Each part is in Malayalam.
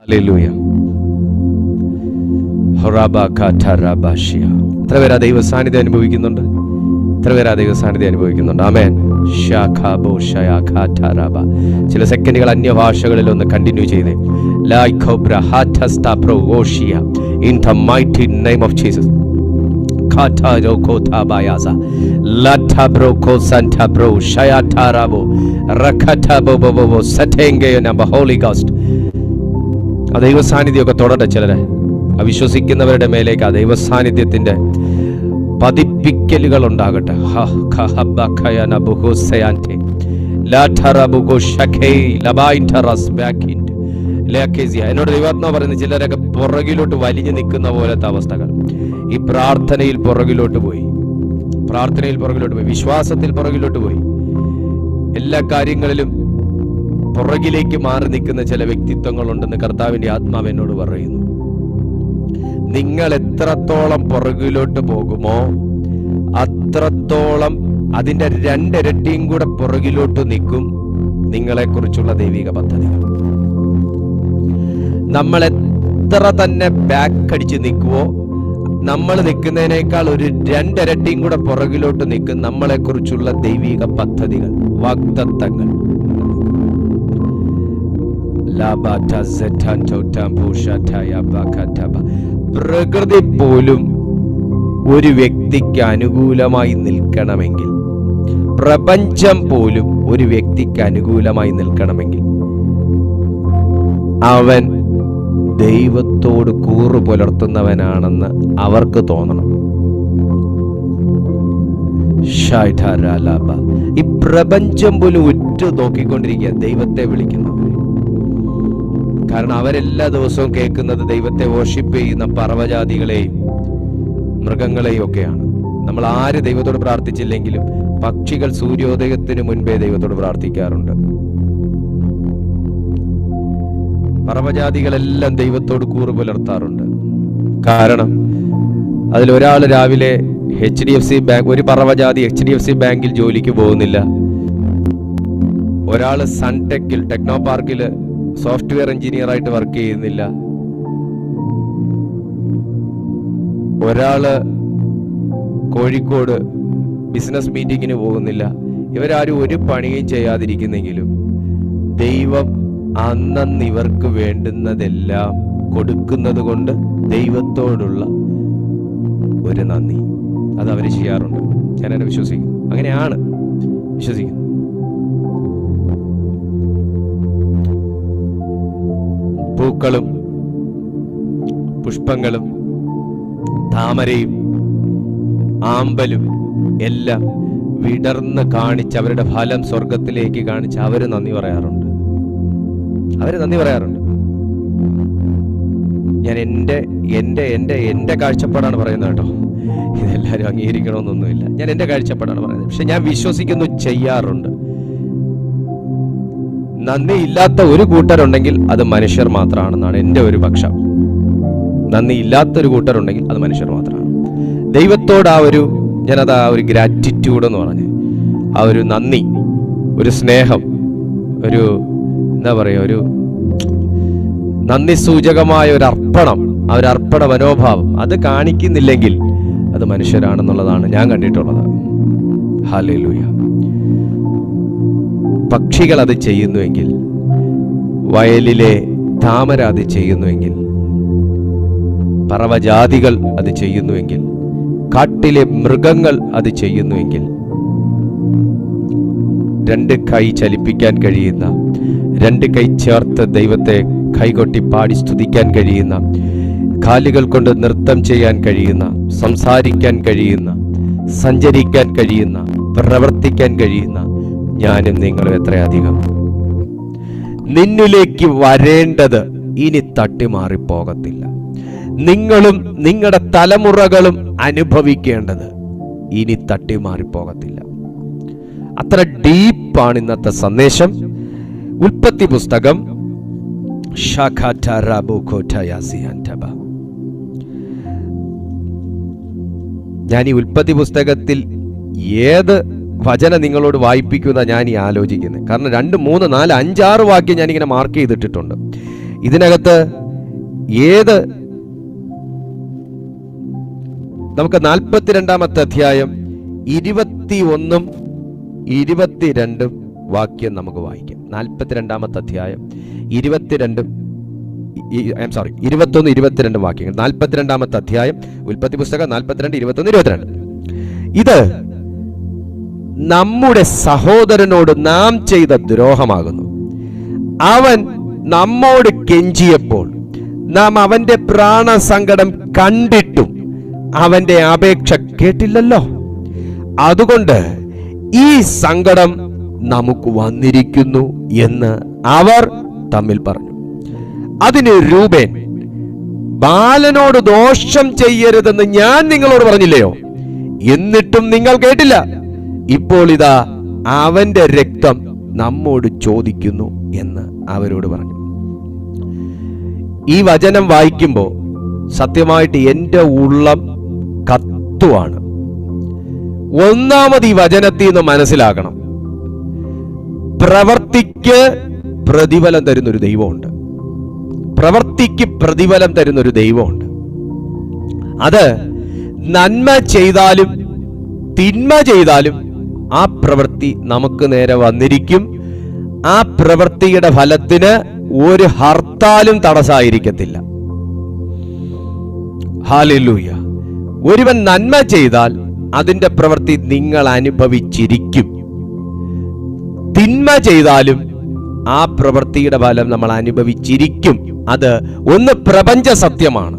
ഹല്ലേലൂയ. എത്ര പേരാ ദൈവ സാന്നിധ്യം അനുഭവിക്കുന്നുണ്ട്? എത്ര പേരാ ദൈവ സാന്നിധ്യം അനുഭവിക്കുന്നുണ്ട്? ആമേൻ. ചില സെക്കൻഡുകൾ അന്യഭാഷകളിൽ ഒന്ന് കണ്ടിന്യൂ ചെയ്തേ. In the mighty name of Jesus. Holy Ghost. ആ ദൈവ സാന്നിധ്യമൊക്കെ തൊടട്ടെ ചിലരെ. അവിശ്വസിക്കുന്നവരുടെ മേലേക്ക് ആ ദൈവ സാന്നിധ്യത്തിന്റെ പതിപ്പിക്കലുകൾ ഉണ്ടാകട്ടെ. എന്നോട് ദൈവാത്മാവ് പറയുന്നത് ചിലരൊക്കെ പുറകിലോട്ട് വലിഞ്ഞു നിൽക്കുന്ന പോലത്തെ അവസ്ഥകൾ. ഈ പ്രാർത്ഥനയിൽ പുറകിലോട്ട് പോയി, വിശ്വാസത്തിൽ പുറകിലോട്ട് പോയി, എല്ലാ കാര്യങ്ങളിലും പുറകിലേക്ക് മാറി നിൽക്കുന്ന ചില വ്യക്തിത്വങ്ങളുണ്ടെന്ന് കർത്താവിന്റെ ആത്മാവ് എന്നോട് പറയുന്നു. നിങ്ങൾ എത്രത്തോളം പുറകിലോട്ട് പോകുമോ അത്രത്തോളം അതിന്റെ രണ്ടിരട്ടിയും കൂടെ പുറകിലോട്ട് നിൽക്കും നിങ്ങളെക്കുറിച്ചുള്ള ദൈവിക പദ്ധതികൾ. നമ്മൾ എത്ര തന്നെ ബാക്ക് അടിച്ച് നിൽക്കുവോ നമ്മൾ നിൽക്കുന്നതിനേക്കാൾ ഒരു രണ്ടിരട്ടിയും കൂടെ പുറകിലോട്ട് നിൽക്കും നമ്മളെക്കുറിച്ചുള്ള ദൈവിക പദ്ധതികൾ, വാഗ്ദത്തങ്ങൾ. പ്രകൃതി പോലും ഒരു വ്യക്തിക്ക് അനുകൂലമായി നിൽക്കണമെങ്കിൽ, പ്രപഞ്ചം പോലും ഒരു വ്യക്തിക്ക് അനുകൂലമായി നിൽക്കണമെങ്കിൽ അവൻ ദൈവത്തോട് കൂറു പുലർത്തുന്നവനാണെന്ന് അവർക്ക് തോന്നണം. ഈ പ്രപഞ്ചം പോലും ഉറ്റു നോക്കിക്കൊണ്ടിരിക്കുക ദൈവത്തെ വിളിക്കുന്നവരെ. കാരണം അവരെല്ലാ ദിവസവും കേൾക്കുന്നത് ദൈവത്തെ വർഷിപ്പ് ചെയ്യുന്ന പറവജാതികളെയും മൃഗങ്ങളെയും ഒക്കെയാണ്. നമ്മൾ ആര് ദൈവത്തോട് പ്രാർത്ഥിച്ചില്ലെങ്കിലും പക്ഷികൾ സൂര്യോദയത്തിന് മുൻപേ ദൈവത്തോട് പ്രാർത്ഥിക്കാറുണ്ട്. പറവജാതികളെല്ലാം ദൈവത്തോട് കൂറ് പുലർത്താറുണ്ട്. കാരണം അതിലൊരാൾ രാവിലെ HDFC ബാങ്ക്, ഒരു പറവജാതി HDFC ബാങ്കിൽ ജോലിക്ക് പോകുന്നില്ല. ഒരാൾ സൺടെക്കിൽ, ടെക്നോ പാർക്കിൽ സോഫ്റ്റ്വെയർ എഞ്ചിനീയർ ആയിട്ട് വർക്ക് ചെയ്യുന്നില്ല. ഒരാള് കോഴിക്കോട് ബിസിനസ് മീറ്റിങ്ങിന് പോകുന്നില്ല. ഇവരാരും ഒരു പണിയും ചെയ്യാതിരിക്കുന്നെങ്കിലും ദൈവം അന്നന്ന് ഇവർക്ക് വേണ്ടുന്നതെല്ലാം കൊടുക്കുന്നത് കൊണ്ട് ദൈവത്തോടുള്ള ഒരു നന്ദി അത് അവർ ചെയ്യാറുണ്ട്. ഞാനതിനെ വിശ്വസിക്കുന്നു. അങ്ങനെയാണ് വിശ്വസിക്കുന്നത്. പൂക്കളും പുഷ്പങ്ങളും താമരയും ആമ്പലും എല്ലാം വിടർന്ന് കാണിച്ച് അവരുടെ ഫലം സ്വർഗത്തിലേക്ക് കാണിച്ച് അവര് നന്ദി പറയാറുണ്ട്. ഞാൻ എൻ്റെ കാഴ്ചപ്പാടാണ് പറയുന്നത് കേട്ടോ. ഇതെല്ലാവരും അംഗീകരിക്കണമെന്നൊന്നുമില്ല. ഞാൻ എൻ്റെ കാഴ്ചപ്പാടാണ് പറയുന്നത്. പക്ഷെ ഞാൻ വിശ്വസിക്കുന്നു, ചെയ്യാറുണ്ട്. നന്ദി ഇല്ലാത്ത ഒരു കൂട്ടരുണ്ടെങ്കിൽ അത് മനുഷ്യർ മാത്രമാണെന്നാണ് എൻ്റെ ഒരു പക്ഷം. നന്ദി ഇല്ലാത്തൊരു കൂട്ടരുണ്ടെങ്കിൽ അത് മനുഷ്യർ മാത്രമാണ്. ദൈവത്തോട് ആ ഒരു ഗ്രാറ്റിറ്റ്യൂഡ് എന്ന് പറഞ്ഞ് ആ ഒരു നന്ദി, ഒരു സ്നേഹം, ഒരു എന്താ പറയുക, ഒരു നന്ദി സൂചകമായ ഒരു അർപ്പണം, ആ ഒരു അർപ്പണ മനോഭാവം അത് കാണിക്കുന്നില്ലെങ്കിൽ അത് മനുഷ്യരാണെന്നുള്ളതാണ് ഞാൻ കണ്ടിട്ടുള്ളത്. ഹല്ലേലൂയ. പക്ഷികൾ അത് ചെയ്യുന്നുവെങ്കിൽ, വയലിലെ താമര അത് ചെയ്യുന്നുവെങ്കിൽ, പറവജാതികൾ അത് ചെയ്യുന്നുവെങ്കിൽ, കാട്ടിലെ മൃഗങ്ങൾ അത് ചെയ്യുന്നുവെങ്കിൽ, രണ്ട് കൈ ചലിപ്പിക്കാൻ കഴിയുന്ന, രണ്ട് കൈ ചേർത്ത് ദൈവത്തെ കൈകൊട്ടി പാടി സ്തുതിക്കാൻ കഴിയുന്ന, കാലുകൾ കൊണ്ട് നൃത്തം ചെയ്യാൻ കഴിയുന്ന, സംസാരിക്കാൻ കഴിയുന്ന, സഞ്ചരിക്കാൻ കഴിയുന്ന, പ്രവർത്തിക്കാൻ കഴിയുന്ന ഞാനും നിങ്ങളും എത്രയധികം. നിന്നിലേക്ക് വരേണ്ടത് ഇനി തട്ടിമാറിപ്പോകത്തില്ല. നിങ്ങളും നിങ്ങളുടെ തലമുറകളും അനുഭവിക്കേണ്ടത് ഇനി തട്ടിമാറിപ്പോകത്തില്ല. അത്ര ഡീപ്പാണ് ഇന്നത്തെ സന്ദേശം. ഉൽപ്പത്തി പുസ്തകം ഞാൻ ഈ ഉൽപ്പത്തി പുസ്തകത്തിൽ ഏത് വചനം നിങ്ങളോട് വായിപ്പിക്കുന്ന ഞാൻ ഈ ആലോചിക്കുന്നത്. കാരണം 2, 3, 4, 5, 6 വാക്യം ഞാനിങ്ങനെ മാർക്ക് ചെയ്തിട്ടിട്ടുണ്ട്. ഇതിനകത്ത് ഏത് നമുക്ക് 42-ാമത്തെ അധ്യായം 21-ഉം 22-ഉം വാക്യം നമുക്ക് വായിക്കാം. 42-ാമത്തെ അധ്യായം 21-ഉം 22 വാക്യങ്ങൾ. 42-ാമത്തെ അധ്യായം ഉൽപ്പത്തി പുസ്തകം 42, 21, 22. ഇത് നമ്മുടെ സഹോദരനോട് നാം ചെയ്ത ദ്രോഹമാകുന്നു. അവൻ നമ്മോട് കെഞ്ചിയപ്പോൾ നാം അവന്റെ പ്രാണസങ്കടം കണ്ടിട്ടും അവന്റെ അപേക്ഷ കേട്ടില്ലല്ലോ. അതുകൊണ്ട് ഈ സങ്കടം നമുക്ക് വന്നിരിക്കുന്നു എന്ന് അവർ തമ്മിൽ പറഞ്ഞു. അതിന് രൂബേൻ, ബാലനോട് ദോഷം ചെയ്യരുതെന്ന് ഞാൻ നിങ്ങളോട് പറഞ്ഞില്ലയോ? എന്നിട്ടും നിങ്ങൾ കേട്ടില്ല. ഇപ്പോൾ ഇതാ അവന്റെ രക്തം നമ്മോട് ചോദിക്കുന്നു എന്ന് അവരോട് പറഞ്ഞു. ഈ വചനം വായിക്കുമ്പോൾ സത്യമായിട്ട് എൻ്റെ ഉള്ളം കത്തുവാണ്. ഒന്നാമത് ഈ വചനത്തിൽ നിന്ന് മനസ്സിലാക്കണം, പ്രവർത്തിക്ക് പ്രതിഫലം തരുന്നൊരു ദൈവമുണ്ട്. പ്രവർത്തിക്ക് പ്രതിഫലം തരുന്നൊരു ദൈവമുണ്ട്. അത് നന്മ ചെയ്താലും തിന്മ ചെയ്താലും ആ പ്രവൃത്തി നമുക്ക് നേരെ വന്നിരിക്കും. ആ പ്രവൃത്തിയുടെ ഫലത്തിന് ഒരു ഹർത്താലും തടസ്സമായിരിക്കത്തില്ല. ഹല്ലേലൂയ. ഒരുവൻ നന്മ ചെയ്താൽ അതിന്റെ പ്രവൃത്തി നിങ്ങൾ അനുഭവിച്ചിരിക്കും. തിന്മ ചെയ്താലും ആ പ്രവൃത്തിയുടെ ഫലം നമ്മൾ അനുഭവിച്ചിരിക്കും. അത് ഒന്ന് പ്രപഞ്ച സത്യമാണ്,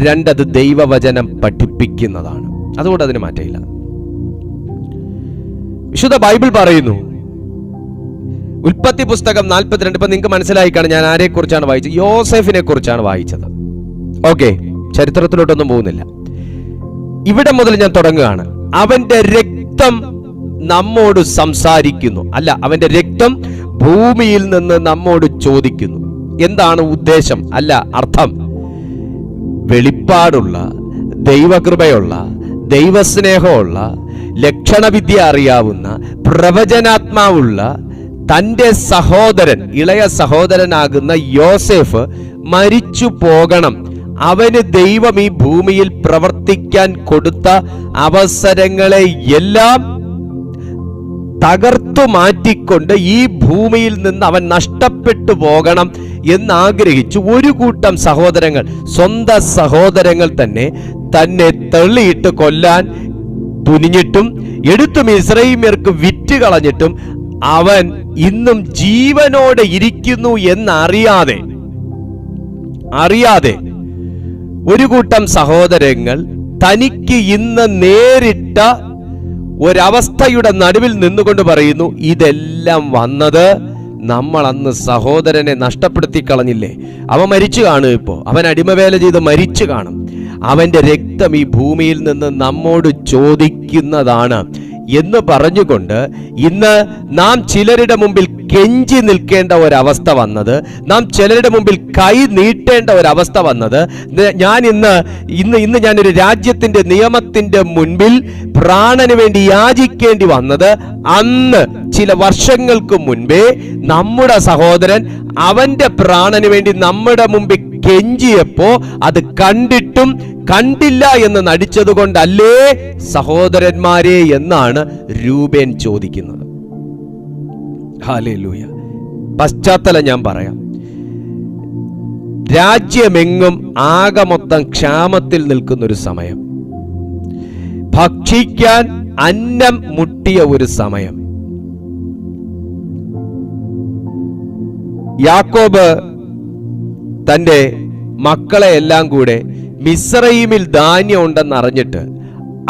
രണ്ടത് ദൈവവചനം പഠിപ്പിക്കുന്നതാണ്. അതുകൊണ്ട് അതിന് മാറ്റമില്ല. വിശുദ്ധ ബൈബിൾ പറയുന്നു, ഉൽപ്പത്തി പുസ്തകം 42, ഇപ്പൊ നിങ്ങൾക്ക് മനസ്സിലായി കാണും ഞാൻ ആരെ കുറിച്ചാണ് വായിച്ചത്. യോസേഫിനെ കുറിച്ചാണ് വായിച്ചത്. ഓക്കെ, ചരിത്രത്തിലോട്ടൊന്നും പോകുന്നില്ല. ഇവിടെ മുതൽ ഞാൻ തുടങ്ങുകയാണ്. അവന്റെ രക്തം നമ്മോട് സംസാരിക്കുന്നു. അല്ല, അവന്റെ രക്തം ഭൂമിയിൽ നിന്ന് നമ്മോട് ചോദിക്കുന്നു. എന്താണ് ഉദ്ദേശം? അല്ല, അർത്ഥം. വെളിപ്പാടുള്ള, ദൈവകൃപയുള്ള, ദൈവസ്നേഹമുള്ള, ലക്ഷണവിദ്യ അറിയാവുന്ന, പ്രവചനാത്മാവുള്ള തന്റെ സഹോദരൻ, ഇളയ സഹോദരനാകുന്ന യോസേഫ് മരിച്ചു പോകണം. അവന് ദൈവം ഈ ഭൂമിയിൽ പ്രവർത്തിക്കാൻ കൊടുത്ത അവസരങ്ങളെ എല്ലാം തകർത്തു മാറ്റിക്കൊണ്ട് ഈ ഭൂമിയിൽ നിന്ന് അവൻ നഷ്ടപ്പെട്ടു പോകണം എന്നാഗ്രഹിച്ചു ഒരു കൂട്ടം സഹോദരങ്ങൾ, സ്വന്തം സഹോദരങ്ങൾ തന്നെ തള്ളിയിട്ട് കൊല്ലാൻ തുനിഞ്ഞിട്ടും എടുത്തും ഇസ്രായേല്യർക്ക് വിറ്റ് കളഞ്ഞിട്ടും അവൻ ഇന്നും ജീവനോടെ ഇരിക്കുന്നു എന്നറിയാതെ ഒരു കൂട്ടം സഹോദരങ്ങൾ തനിക്ക് ഇന്ന് നേരിട്ട ഒരവസ്ഥയുടെ നടുവിൽ നിന്നുകൊണ്ട് പറയുന്നു, ഇതെല്ലാം വന്നത് നമ്മൾ അന്ന് സഹോദരനെ നഷ്ടപ്പെടുത്തി കളഞ്ഞില്ലേ, അവൻ മരിച്ചു കാണും, ഇപ്പോ അവൻ അടിമവേല ചെയ്ത് മരിച്ചു കാണും, അവന്റെ രക്തം ഈ ഭൂമിയിൽ നിന്ന് നമ്മോട് ചോദിക്കുന്നതാണ് എന്ന് പറഞ്ഞുകൊണ്ട് ഇന്ന് നാം ചിലരുടെ മുമ്പിൽ കെഞ്ചി നിൽക്കേണ്ട ഒരവസ്ഥ വന്നത്, നാം ചിലരുടെ മുമ്പിൽ കൈ നീട്ടേണ്ട ഒരവസ്ഥ വന്നത്, ഇന്ന് ഞാനൊരു രാജ്യത്തിന്റെ നിയമത്തിന്റെ മുൻപിൽ പ്രാണന് വേണ്ടി യാചിക്കേണ്ടി വന്നത് അന്ന് ചില വർഷങ്ങൾക്ക് മുൻപേ നമ്മുടെ സഹോദരൻ അവന്റെ പ്രാണന് വേണ്ടി നമ്മുടെ മുമ്പിൽ കെഞ്ചിയപ്പോ അത് കണ്ടിട്ടും കണ്ടില്ല എന്ന് നടിച്ചത് കൊണ്ടല്ലേ സഹോദരന്മാരെ എന്നാണ് രൂബേൻ ചോദിക്കുന്നത്. ഹല്ലേലൂയ. പശ്ചാത്തലം ഞാൻ പറയാം. രാജ്യമെങ്ങും ആകെ മൊത്തം ക്ഷാമത്തിൽ നിൽക്കുന്നൊരു സമയം, ഭക്ഷിക്കാൻ അന്നം മുട്ടിയ ഒരു സമയം. യാക്കോബ് തന്റെ മക്കളെ എല്ലാം കൂടെ മിസ്രയീമിൽ ധാന്യം ഉണ്ടെന്ന് അറിഞ്ഞിട്ട്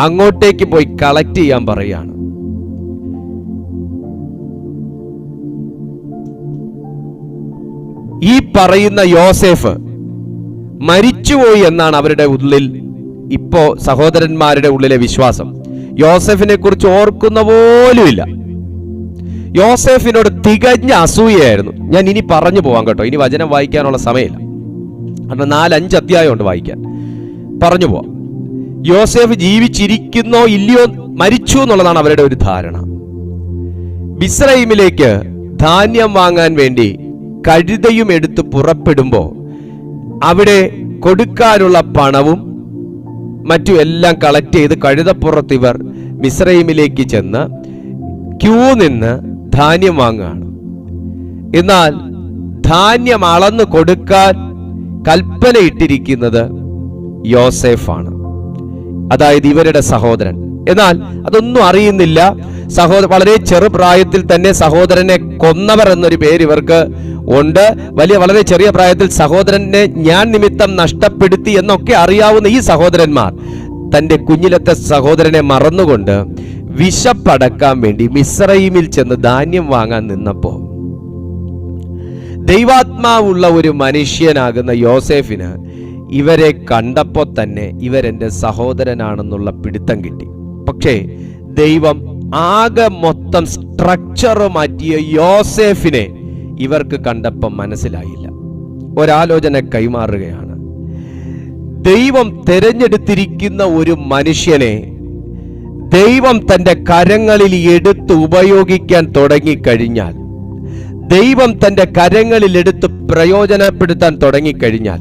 അങ്ങോട്ടേക്ക് പോയി കളക്ട് ചെയ്യാൻ പറയാണ്. ഈ പറയുന്ന യോസേഫ് മരിച്ചുപോയി എന്നാണ് അവരുടെ ഉള്ളിൽ ഇപ്പോ സഹോദരന്മാരുടെ ഉള്ളിലെ വിശ്വാസം. യോസേഫിനെ കുറിച്ച് ഓർക്കുന്ന പോലുമില്ല. യോസേഫിനോട് തികഞ്ഞ അസൂയയായിരുന്നു. ഞാൻ ഇനി പറഞ്ഞു പോവാം കേട്ടോ, ഇനി വചനം വായിക്കാനുള്ള സമയമില്ല, കാരണം 4-5 അധ്യായമുണ്ട് വായിക്കാൻ. പറഞ്ഞു പോവാം. യോസേഫ് ജീവിച്ചിരിക്കുന്നോ ഇല്ലയോ, മരിച്ചു എന്നുള്ളതാണ് അവരുടെ ഒരു ധാരണ. മിസ്രയീമിലേക്ക് ധാന്യം വാങ്ങാൻ വേണ്ടി കഴുതയും എടുത്ത് പുറപ്പെടുമ്പോൾ അവിടെ കൊടുക്കാനുള്ള പണവും മറ്റും എല്ലാം കളക്ട് ചെയ്ത് കഴുതപ്പുറത്ത് ഇവർ മിസ്രൈമിലേക്ക് ചെന്ന് ക്യൂ നിന്ന് ധാന്യം വാങ്ങുകയാണ്. എന്നാൽ ധാന്യം അളന്നു കൊടുക്കാൻ കൽപ്പന ഇട്ടിരിക്കുന്നത് യോസേഫാണ്, അതായത് ഇവരുടെ സഹോദരൻ. എന്നാൽ അതൊന്നും അറിയുന്നില്ല. വളരെ ചെറുപ്രായത്തിൽ തന്നെ സഹോദരനെ കൊന്നവർ എന്നൊരു പേര് ഇവർക്ക് ഉണ്ട്. വളരെ ചെറിയ പ്രായത്തിൽ സഹോദരനെ ഞാൻ നിമിത്തം നഷ്ടപ്പെടുത്തി എന്നൊക്കെ അറിയാവുന്ന ഈ സഹോദരന്മാർ തന്റെ കുഞ്ഞിലത്തെ സഹോദരനെ മറന്നുകൊണ്ട് വിശപ്പടക്കാൻ വേണ്ടി മിസ്രൈമിൽ ചെന്ന് ധാന്യം വാങ്ങാൻ നിന്നപ്പോ ദൈവാത്മാവുള്ള ഒരു മനുഷ്യനാകുന്ന യോസേഫിന് ഇവരെ കണ്ടപ്പോൾ തന്നെ ഇവരെന്റെ സഹോദരനാണെന്നുള്ള പിടുത്തം കിട്ടി. പക്ഷേ ദൈവം ആകെ മൊത്തം സ്ട്രക്ചർ മാറ്റിയ യോസേഫിനെ ഇവർക്ക് കണ്ടപ്പം മനസ്സിലായില്ല. ഒരാലോചന കൈമാറുകയാണ്. ദൈവം തിരഞ്ഞെടുത്തിരിക്കുന്ന ഒരു മനുഷ്യനെ ദൈവം തന്റെ കരങ്ങളിൽ എടുത്ത് ഉപയോഗിക്കാൻ തുടങ്ങിക്കഴിഞ്ഞാൽ, ദൈവം തന്റെ കരങ്ങളിൽ എടുത്ത് പ്രയോജനപ്പെടുത്താൻ തുടങ്ങിക്കഴിഞ്ഞാൽ,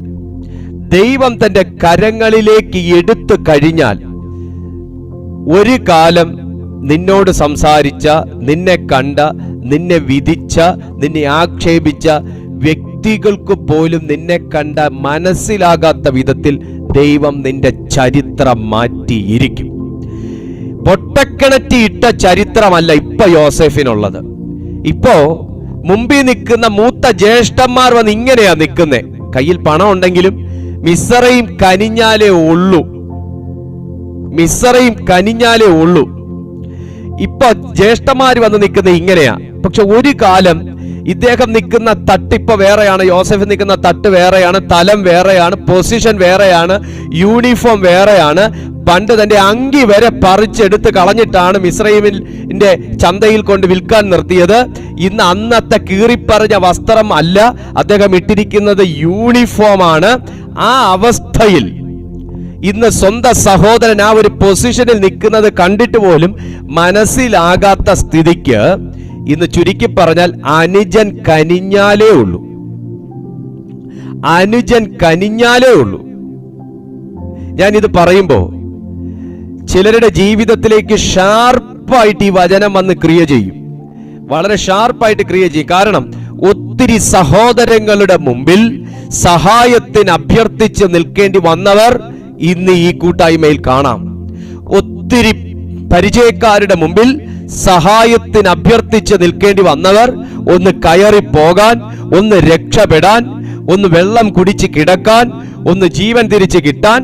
ദൈവം തന്റെ കരങ്ങളിലേക്ക് എടുത്തു കഴിഞ്ഞാൽ, ഒരു കാലം നിന്നോട് സംസാരിച്ച, നിന്നെ കണ്ട, നിന്നെ വിധിച്ച, നിന്നെ ആക്ഷേപിച്ച വ്യക്തികൾക്ക് പോലും നിന്നെ കണ്ട മനസ്സിലാകാത്ത വിധത്തിൽ ദൈവം നിന്റെ ചരിത്രം മാറ്റിയിരിക്കും. പൊട്ടക്കിണറ്റി ഇട്ട ചരിത്രമല്ല ഇപ്പൊ യോസേഫിനുള്ളത്. ഇപ്പോ മുമ്പിൽ നിൽക്കുന്ന മൂത്ത ജ്യേഷ്ഠന്മാർ വന്ന് ഇങ്ങനെയാ നിൽക്കുന്നേ. കയ്യിൽ പണം ഉണ്ടെങ്കിലും മിസ്രൈം കനിഞ്ഞാലേ ഉള്ളൂ, മിസ്രൈം കനിഞ്ഞാലേ ഉള്ളൂ. ഇപ്പൊ ജ്യേഷ്ഠന്മാർ വന്ന് നിൽക്കുന്നത് ഇങ്ങനെയാ. പക്ഷെ ഒരു കാലം ഇദ്ദേഹം നിൽക്കുന്ന തട്ടിപ്പ് വേറെയാണ്, യോസേഫ് നിൽക്കുന്ന തട്ട് വേറെയാണ്, തലം വേറെയാണ്, പൊസിഷൻ വേറെയാണ്, യൂണിഫോം വേറെയാണ്. പണ്ട് തന്റെ അങ്കി വരെ പറിച്ചെടുത്ത് കളഞ്ഞിട്ടാണ് മിസ്രൈമിന്റെ ചന്തയിൽ കൊണ്ട് വിൽക്കാൻ നിർത്തിയത്. ഇന്ന് അന്നത്തെ കീറിപ്പറഞ്ഞ വസ്ത്രം അല്ല അദ്ദേഹം ഇട്ടിരിക്കുന്നത്, യൂണിഫോമാണ്. ആ അവസ്ഥയിൽ ഇന്ന് സ്വന്തം സഹോദരൻ ആ ഒരു പൊസിഷനിൽ നിൽക്കുന്നത് കണ്ടിട്ട് പോലും മനസ്സിലാകാത്ത സ്ഥിതിക്ക് ഇന്ന് ചുരുക്കി പറഞ്ഞാൽ അനുജൻ കനിഞ്ഞാലേ ഉള്ളൂ, അനുജൻ കനിഞ്ഞാലേ ഉള്ളൂ. ഞാനിത് പറയുമ്പോ ചിലരുടെ ജീവിതത്തിലേക്ക് ഷാർപ്പായിട്ട് ഈ വചനം വന്ന് ക്രിയ ചെയ്യും, വളരെ ഷാർപ്പായിട്ട് ക്രിയ ചെയ്യും. കാരണം ഒത്തിരി സഹോദരങ്ങളുടെ മുമ്പിൽ സഹായത്തിന് അഭ്യർത്ഥിച്ച് നിൽക്കേണ്ടി വന്നവർ ഇന്ന് ഈ കൂട്ടായ്മയിൽ കാണാം. ഒത്തിരി പരിചയക്കാരുടെ മുമ്പിൽ സഹായത്തിന് അഭ്യർത്ഥിച്ച് നിൽക്കേണ്ടി വന്നവർ ഒന്ന് കയറി പോകാൻ, ഒന്ന് രക്ഷപ്പെടാൻ, ഒന്ന് വെള്ളം കുടിച്ച് കിടക്കാൻ, ഒന്ന് ജീവൻ തിരിച്ച് കിട്ടാൻ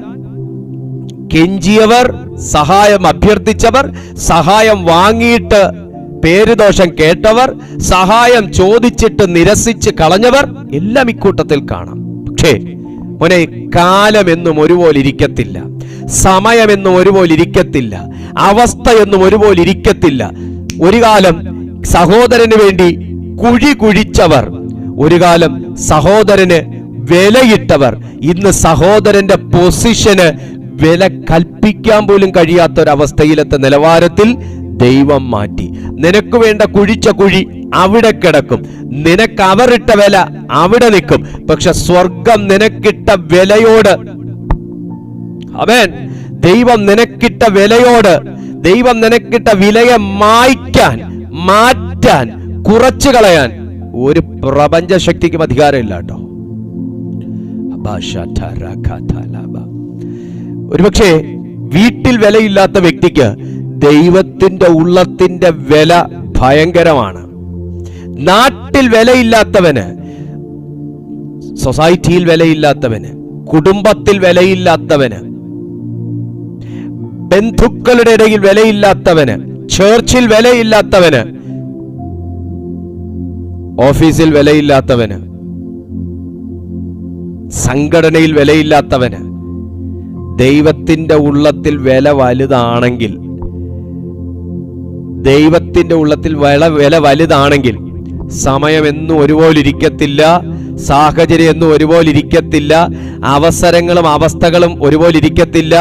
കെഞ്ചിയവർ, സഹായം അഭ്യർത്ഥിച്ചവർ, സഹായം വാങ്ങിയിട്ട് പേരുദോഷം കേട്ടവർ, സഹായം ചോദിച്ചിട്ട് നിരസിച്ച് കളഞ്ഞവർ എല്ലാം ഇക്കൂട്ടത്തിൽ കാണാം. പക്ഷേ മോനെ, കാലമെന്നും ഒരുപോലെ ഇരിക്കത്തില്ല, സമയമെന്നും ഒരുപോലെ ഇരിക്കത്തില്ല, അവസ്ഥയൊന്നും ഒരുപോലെ ഇരിക്കത്തില്ല. ഒരു കാലം സഹോദരന് വേണ്ടി കുഴി കുഴിച്ചവർ, ഒരു കാലം സഹോദരന് വിലയിട്ടവർ, ഇന്ന് സഹോദരന്റെ പൊസിഷന് വില കൽപ്പിക്കാൻ പോലും കഴിയാത്തൊരവസ്ഥയിലത്തെ നിലവാരത്തിൽ ദൈവം മാറ്റി. നിനക്ക് വേണ്ട കുഴിച്ച കുഴി അവിടെ കിടക്കും, നിനക്ക് അവരിട്ട വില അവിടെ നിൽക്കും. പക്ഷെ സ്വർഗം നിനക്കിട്ട വിലയോട്, അവൻ ദൈവം നിനക്കിട്ട വിലയോട്, ദൈവം നിനക്കിട്ട വിലയെ മായ്ക്കാൻ, മാറ്റാൻ, കുറച്ചു കളയാൻ ഒരു പ്രപഞ്ച ശക്തിക്കും അധികാരമില്ല കേട്ടോ. ഒരുപക്ഷെ വീട്ടിൽ വിലയില്ലാത്ത വ്യക്തിക്ക് ദൈവത്തിന്റെ ഉള്ളത്തിന്റെ വില ഭയങ്കരമാണ്. നാട്ടിൽ വിലയില്ലാത്തവന്, സൊസൈറ്റിയിൽ വിലയില്ലാത്തവന്, കുടുംബത്തിൽ വിലയില്ലാത്തവന്, ബന്ധുക്കളുടെ ഇടയിൽ വിലയില്ലാത്തവന്, ചേർച്ചിൽ വിലയില്ലാത്തവന്, ഓഫീസിൽ വിലയില്ലാത്തവന്, സംഘടനയിൽ വിലയില്ലാത്തവന്, ദൈവത്തിന്റെ ഉള്ളത്തിൽ വില വലുതാണെങ്കിൽ, ദൈവത്തിന്റെ ഉള്ളത്തിൽ വില വലുതാണെങ്കിൽ സമയം എന്നും ഒരുപോലെ ഇരിക്കത്തില്ല, സാഹചര്യം എന്നും ഒരുപോലെ ഇരിക്കത്തില്ല, അവസരങ്ങളും അവസ്ഥകളും ഒരുപോലെ ഇരിക്കത്തില്ല.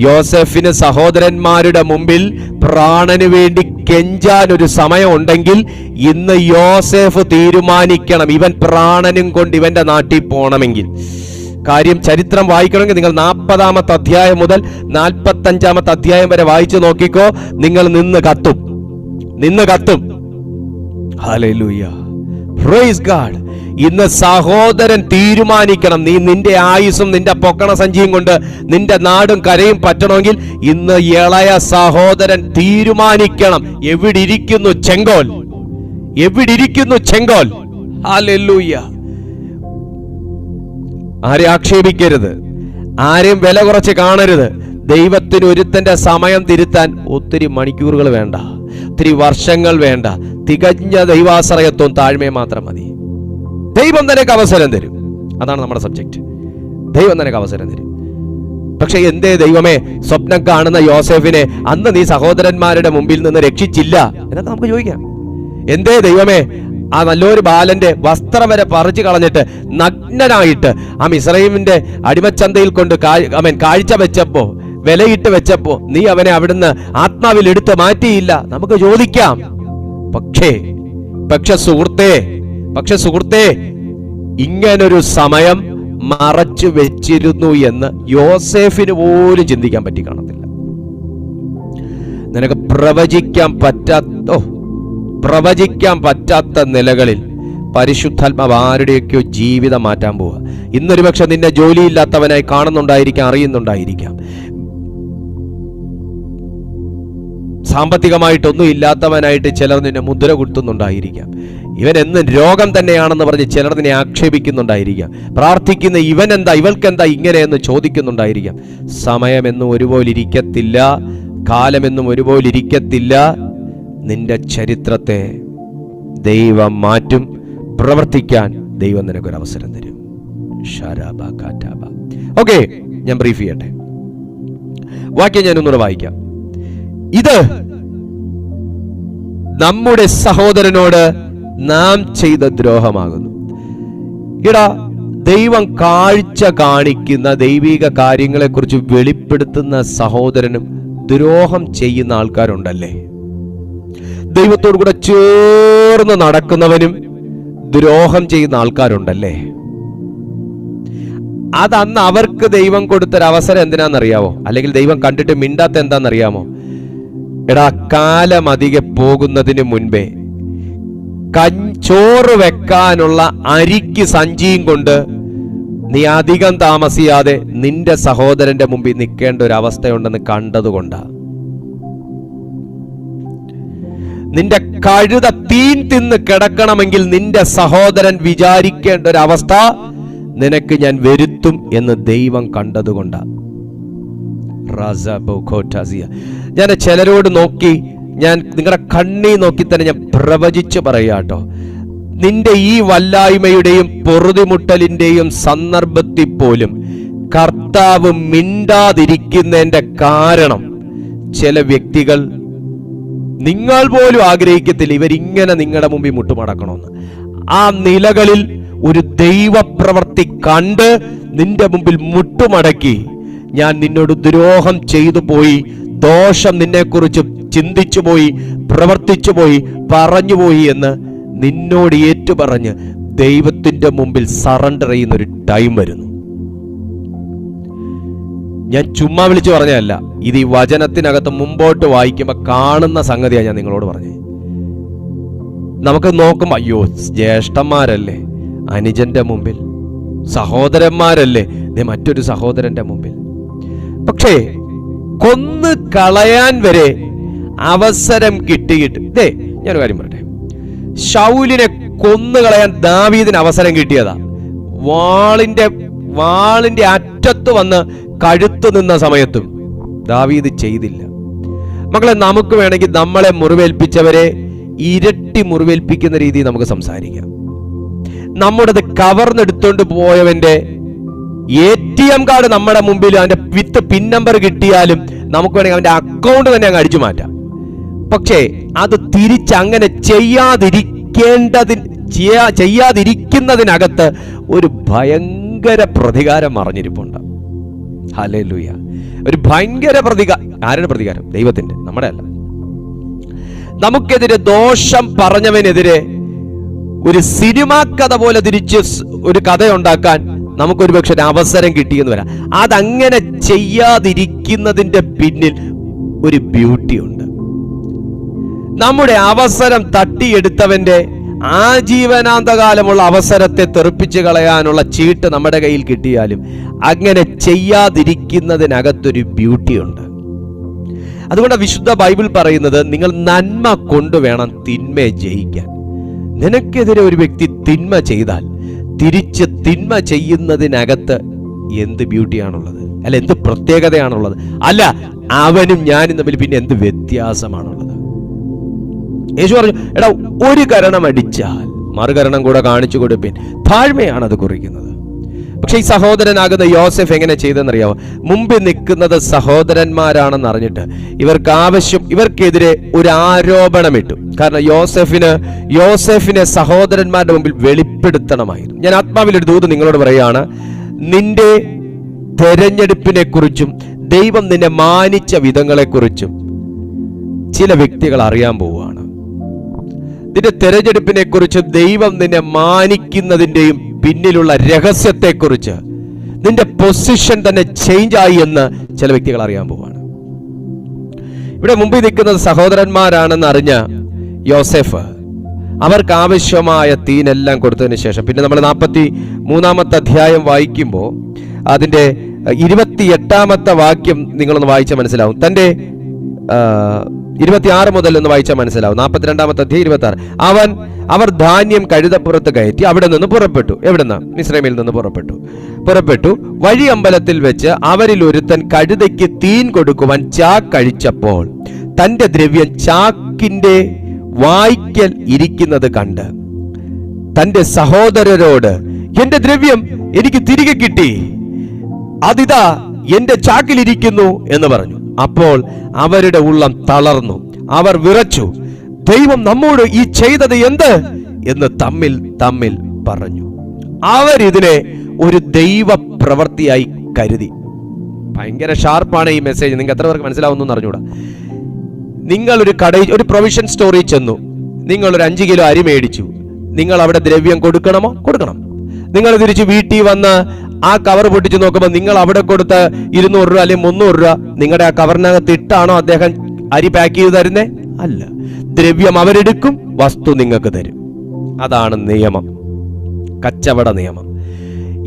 യോസെഫിന് സഹോദരന്മാരുടെ മുമ്പിൽ പ്രാണന് വേണ്ടി കെഞ്ചാൻ ഒരു സമയം ഉണ്ടെങ്കിൽ ഇന്ന് യോസെഫ് തീരുമാനിക്കണം, ഇവൻ പ്രാണനും കൊണ്ട് ഇവന്റെ നാട്ടിൽ പോകണമെങ്കിൽ. കാര്യം ചരിത്രം വായിക്കണമെങ്കിൽ നിങ്ങൾ 40-ാമത്തെ അധ്യായം മുതൽ 45-ാമത്തെ അധ്യായം വരെ വായിച്ചു നോക്കിക്കോ. നിങ്ങൾ നിന്ന് കത്തും. Hallelujah, praise God. ഇന്ന് സഹോദരൻ തീരുമാനിക്കണം, നീ നിന്റെ ആയുസ്സും നിന്റെ പൊക്കണ സഞ്ചിയും കൊണ്ട് നിന്റെ നാടും കരയും പറ്റണമെങ്കിൽ ഇന്ന് ഇളയ സഹോദരൻ തീരുമാനിക്കണം. എവിടിരിക്കുന്നു ചെങ്കോൽ? ഹല്ലേലൂയ. ആരെയും ആക്ഷേപിക്കരുത്, ആരെയും വില കുറച്ച് കാണരുത്. ദൈവത്തിന് ഒരുത്തന്റെ സമയം തിരുത്താൻ ഒത്തിരി മണിക്കൂറുകൾ വേണ്ട, ഒത്തിരി വർഷങ്ങൾ വേണ്ട. തികഞ്ഞ ദൈവാശ്രയത്വം താഴ്മയെ മാത്രം മതി. ദൈവം നിനക്ക് അവസരം തരും. അതാണ് നമ്മുടെ സബ്ജക്റ്റ്. ദൈവം നിനക്ക് അവസരം തരും. പക്ഷെ എന്തേ ദൈവമേ സ്വപ്നം കാണുന്ന യോസെഫിനെ അന്ന് നീ സഹോദരന്മാരുടെ മുമ്പിൽ നിന്ന് രക്ഷിച്ചില്ല എന്നൊക്കെ നമുക്ക് ചോദിക്കാം. എന്തേ ദൈവമേ ആ നല്ലൊരു ബാലന്റെ വസ്ത്രം വരെ പറിച്ചു കളഞ്ഞിട്ട് നഗ്നനായിട്ട് ആ മിസ്രയീമിന്റെ അടിമച്ചന്തയിൽ കൊണ്ട് കാഴ്ച വെച്ചപ്പോ, വിലയിട്ട് വെച്ചപ്പോ നീ അവനെ അവിടുന്ന് ആത്മാവിൽ എടുത്ത് മാറ്റിയില്ല? നമുക്ക് ചോദിക്കാം. പക്ഷേ സുഹൃത്തേ, ഇങ്ങനൊരു സമയം മറച്ചു വെച്ചിരുന്നു എന്ന് യോസെഫിന് പോലും ചിന്തിക്കാൻ പറ്റി കാണത്തില്ല. നിനക്ക് പ്രവചിക്കാൻ പറ്റാത്ത നിലകളിൽ പരിശുദ്ധാത്മാവ് ആരുടെയൊക്കെയോ ജീവിതം മാറ്റാൻ പോവുക. ഇന്നൊരു പക്ഷെ നിന്നെ ജോലിയില്ലാത്തവനായി കാണുന്നുണ്ടായിരിക്കാം, അറിയുന്നുണ്ടായിരിക്കാം. സാമ്പത്തികമായിട്ടൊന്നും ഇല്ലാത്തവനായിട്ട് ചിലർ നിന്നെ മുദ്ര കുത്തുന്നുണ്ടായിരിക്കാം. ഇവൻ എന്നും രോഗം തന്നെയാണെന്ന് പറഞ്ഞ് ചിലർ നിന്നെ ആക്ഷേപിക്കുന്നുണ്ടായിരിക്കാം. പ്രാർത്ഥിക്കുന്ന ഇവൾക്കെന്താ ഇങ്ങനെയെന്ന് ചോദിക്കുന്നുണ്ടായിരിക്കാം. സമയമെന്നും ഒരുപോലെ ഇരിക്കത്തില്ല, കാലമെന്നും ഒരുപോലെ ഇരിക്കത്തില്ല. നിന്റെ ചരിത്രത്തെ ദൈവം മാറ്റും. പ്രവർത്തിക്കാൻ ദൈവം നിനക്കൊരു അവസരം തരും. ഓക്കെ, ഞാൻ ബ്രീഫ് ചെയ്യട്ടെ. വാക്യം ഞാനൊന്നുകൂടെ വായിക്കാം. ഇത് നമ്മുടെ സഹോദരനോട് നാം ചെയ്ത ദ്രോഹമാകുന്നു. ദൈവം കാഴ്ച കാണിക്കുന്ന ദൈവിക കാര്യങ്ങളെക്കുറിച്ച് വെളിപ്പെടുത്തുന്ന സഹോദരനും ദ്രോഹം ചെയ്യുന്ന ആൾക്കാരുണ്ടല്ലേ. ദൈവത്തോടു കൂടെ ചേർന്ന് നടക്കുന്നവനും ദ്രോഹം ചെയ്യുന്ന ആൾക്കാരുണ്ടല്ലേ. അതന്ന് അവർക്ക് ദൈവം കൊടുത്തൊരവസരം എന്തിനാണെന്നറിയാമോ? അല്ലെങ്കിൽ ദൈവം കണ്ടിട്ട് മിണ്ടാത്ത എന്താണെന്നറിയാമോ? കാലം അധികം പോകുന്നതിന് മുൻപേ ചോറ് വെക്കാനുള്ള അരിക്ക് സഞ്ചിയും കൊണ്ട് നീ അധികം താമസിയാതെ നിന്റെ സഹോദരന്റെ മുമ്പിൽ നിൽക്കേണ്ട ഒരു അവസ്ഥയുണ്ടെന്ന് കണ്ടതുകൊണ്ടാ. നിന്റെ കഴുത തീൻ തിന്ന് കിടക്കണമെങ്കിൽ നിന്റെ സഹോദരൻ വിചാരിക്കേണ്ട ഒരു അവസ്ഥ നിനക്ക് ഞാൻ വരുത്തും എന്ന് ദൈവം കണ്ടതുകൊണ്ടാ. ഞാൻ ചിലരോട് നോക്കി, ഞാൻ നിങ്ങളുടെ കണ്ണി നോക്കി തന്നെ ഞാൻ പ്രവചിച്ചു പറയാട്ടോ. നിന്റെ ഈ വല്ലായ്മയുടെയും പൊറുതിമുട്ടലിന്റെയും സന്ദർഭത്തിൽ പോലും കർത്താവ് മിണ്ടാതിരിക്കുന്നതിന്റെ കാരണം ചില വ്യക്തികൾ നിങ്ങൾ പോലും ആഗ്രഹിക്കത്തില്ല ഇവരിങ്ങനെ നിങ്ങളുടെ മുമ്പിൽ മുട്ടുമടക്കണമെന്ന്. ആ നിലകളിൽ ഒരു ദൈവപ്രവൃത്തി കണ്ട് നിന്റെ മുമ്പിൽ മുട്ടുമടക്കി, ഞാൻ നിന്നോട് ദ്രോഹം ചെയ്തു പോയി, ദോഷം നിന്നെക്കുറിച്ച് ചിന്തിച്ചു പോയി, പ്രവർത്തിച്ചു പോയി, പറഞ്ഞുപോയി എന്ന് നിന്നോട് ഏറ്റുപറഞ്ഞ് ദൈവത്തിന്റെ മുമ്പിൽ സറണ്ടർ ചെയ്യുന്ന ഒരു ടൈം വരുന്നു. ഞാൻ ചുമ്മാ വിളിച്ചു പറഞ്ഞതല്ല, ഇത് ഈ വചനത്തിനകത്ത് മുമ്പോട്ട് വായിക്കുമ്പോൾ കാണുന്ന സംഗതിയാണ് ഞാൻ നിങ്ങളോട് പറഞ്ഞത്. നമുക്ക് നോക്കുമ്പോൾ അയ്യോ ജ്യേഷ്ഠന്മാരല്ലേ അനുജന്റെ മുമ്പിൽ, സഹോദരന്മാരല്ലേ മറ്റൊരു സഹോദരന്റെ മുമ്പിൽ. പക്ഷേ കൊന്നു കളയാൻ വരെ അവസരം കിട്ടിയിട്ട് ഞാനൊരു കാര്യം പറയട്ടെ. ശൗലിനെ കൊന്നുകളയാൻ ദാവീദിന് അവസരം കിട്ടിയതാ. വാളിന്റെ അറ്റത്ത് വന്ന് കഴുത്തു നിന്ന സമയത്തും ദാവീദ് ചെയ്തില്ല. മക്കളെ, നമുക്ക് വേണമെങ്കിൽ നമ്മളെ മുറിവേൽപ്പിച്ചവരെ ഇരട്ടി മുറിവേൽപ്പിക്കുന്ന രീതി നമുക്ക് സംസാരിക്കാം. നമ്മുടേത് കവർന്നെടുത്തോണ്ട് പോയവന്റെ ATM കാർഡ് നമ്മുടെ മുമ്പിൽ അവന്റെ വിത്ത് പിൻ നമ്പർ കിട്ടിയാലും നമുക്ക് വേണമെങ്കിൽ അവന്റെ അക്കൗണ്ട് തന്നെ അങ്ങ് അടിച്ചു മാറ്റാം. പക്ഷേ അത് തിരിച്ചങ്ങനെ ചെയ്യാതിരിക്കുന്നതിനകത്ത് ഒരു ഭയങ്കര പ്രതികാരം മറഞ്ഞിരിപ്പുണ്ട്. ഹല്ലേലൂയ. ഒരു ഭയങ്കര ആരുടെ പ്രതികാരം? ദൈവത്തിന്റെ, നമ്മുടെ അല്ല. നമുക്കെതിരെ ദോഷം പറഞ്ഞവനെതിരെ ഒരു സിനിമാ കഥ പോലെ തിരിച്ച് ഒരു കഥയുണ്ടാക്കാൻ നമുക്കൊരു പക്ഷെ ഒരു അവസരം കിട്ടിയെന്ന് വരാം. അതങ്ങനെ ചെയ്യാതിരിക്കുന്നതിന്റെ പിന്നിൽ ഒരു ബ്യൂട്ടി ഉണ്ട്. നമ്മുടെ അവസരം തട്ടിയെടുത്തവന്റെ ആജീവനാന്തകാലമുള്ള അവസരത്തെ തെറിപ്പിച്ച് കളയാനുള്ള ചീട്ട് നമ്മുടെ കയ്യിൽ കിട്ടിയാലും അങ്ങനെ ചെയ്യാതിരിക്കുന്നതിനകത്തൊരു ബ്യൂട്ടിയുണ്ട്. അതുകൊണ്ട് വിശുദ്ധ ബൈബിൾ പറയുന്നത്, നിങ്ങൾ നന്മ കൊണ്ടുവേണം തിന്മയെ ജയിക്കാൻ. നിനക്കെതിരെ ഒരു വ്യക്തി തിന്മ ചെയ്താൽ തിരിച്ച് തിന്മ ചെയ്യുന്നതിനകത്ത് എന്ത് ബ്യൂട്ടിയാണുള്ളത്? അല്ല, എന്ത് പ്രത്യേകതയാണുള്ളത്? അല്ല, അവനും ഞാനും തമ്മിൽ പിന്നെ എന്ത് വ്യത്യാസമാണുള്ളത്? യേശു പറഞ്ഞു, എടാ, ഒരു കരണം അടിച്ചാൽ മറുകരണം കൂടെ കാണിച്ചു കൊടുപ്പിൻ. താഴ്മയാണ് അത് കുറിക്കുന്നത്. പക്ഷെ ഈ സഹോദരനാകുന്ന യോസെഫ് എങ്ങനെ ചെയ്തെന്നറിയാമോ? മുമ്പിൽ നിൽക്കുന്നത് സഹോദരന്മാരാണെന്ന് അറിഞ്ഞിട്ട് ഇവർക്കെതിരെ ഒരു ആരോപണമിട്ടു. കാരണം യോസെഫിനെ സഹോദരന്മാരുടെ മുമ്പിൽ വെളിപ്പെടുത്തണമായിരുന്നു. ഞാൻ ആത്മാവിൽ ഒരു ദൂത് നിങ്ങളോട് പറയാണ്, നിന്റെ തെരഞ്ഞെടുപ്പിനെ കുറിച്ചും ദൈവം നിന്നെ മാനിച്ച വിധങ്ങളെക്കുറിച്ചും ചില വ്യക്തികൾ അറിയാൻ പോവുകയാണ്. നിന്റെ തെരഞ്ഞെടുപ്പിനെ കുറിച്ചും ദൈവം നിന്നെ മാനിക്കുന്നതിന്റെയും പിന്നിലുള്ള രഹസ്യത്തെക്കുറിച്ച്, നിന്റെ പൊസിഷൻ തന്നെ ചേഞ്ച് ആയി എന്ന് ചില വ്യക്തികൾ അറിയാൻ പോവാണ്. ഇവിടെ മുമ്പിൽ നിൽക്കുന്നത് സഹോദരന്മാരാണെന്ന് അറിഞ്ഞ യോസെഫ് അവർക്ക് ആവശ്യമായ തീനെല്ലാം കൊടുത്തതിന് ശേഷം, പിന്നെ നമ്മൾ 43-ാമത്തെ അധ്യായം വായിക്കുമ്പോൾ അതിന്റെ 28-ാമത്തെ വാക്യം നിങ്ങളൊന്ന് വായിച്ചാൽ മനസ്സിലാവും. തന്റെ 26 മുതൽ ഒന്ന് വായിച്ചാൽ മനസ്സിലാവും. 42-ാമത്തെ അധ്യായം 26. അവർ ധാന്യം കഴുതപ്പുറത്ത് കയറ്റി അവിടെ നിന്ന് പുറപ്പെട്ടു. എവിടുന്ന്? മിസ്രൈമിൽ നിന്ന് പുറപ്പെട്ടു. വഴി അമ്പലത്തിൽ വെച്ച് അവരിൽ ഒരുത്തൻ കഴുതയ്ക്ക് തീൻ കൊടുക്കുവാൻ ചാക്കഴിച്ചപ്പോൾ തന്റെ ദ്രവ്യം ചാക്കിന്റെ വായ്ക്കൽ ഇരിക്കുന്നത് കണ്ട് തന്റെ സഹോദരരോട്, എന്റെ ദ്രവ്യം എനിക്ക് തിരികെ കിട്ടി, അതിതാ എന്റെ ചാക്കിലിരിക്കുന്നു എന്ന് പറഞ്ഞു. അപ്പോൾ അവരുടെ ഉള്ളം തളർന്നു, അവർ വിറച്ചു, ദൈവം നമ്മോട് ഈ ചെയ്തത് എന്ത് എന്ന് തമ്മിൽ പറഞ്ഞു. അവരിതിനെ ഒരു ദൈവ പ്രവൃത്തിയായി കരുതി. ഭയങ്കര ഷാർപ്പാണ് ഈ മെസ്സേജ്. നിങ്ങൾക്ക് എത്ര പേർക്ക് മനസ്സിലാവുന്നു അറിഞ്ഞൂടാ. നിങ്ങൾ ഒരു പ്രൊവിഷൻ സ്റ്റോറിൽ ചെന്നു, നിങ്ങൾ ഒരു 5 കിലോ അരി മേടിച്ചു. നിങ്ങൾ അവിടെ ദ്രവ്യം കൊടുക്കണമോ? കൊടുക്കണം. നിങ്ങൾ തിരിച്ച് വീട്ടിൽ വന്ന് ആ കവർ പൊട്ടിച്ച് നോക്കുമ്പോൾ നിങ്ങൾ അവിടെ കൊടുത്ത 200 രൂപ അല്ലെങ്കിൽ 300 രൂപ നിങ്ങളുടെ ആ കവറിനകത്ത് ഇട്ടാണോ അദ്ദേഹം അരി പാക്ക് ചെയ്ത് തരുന്നേ? അല്ല. ദ്രവ്യം അവരെടുക്കും, വസ്തു നിങ്ങൾക്ക് തരും. അതാണ് നിയമം, കച്ചവട നിയമം.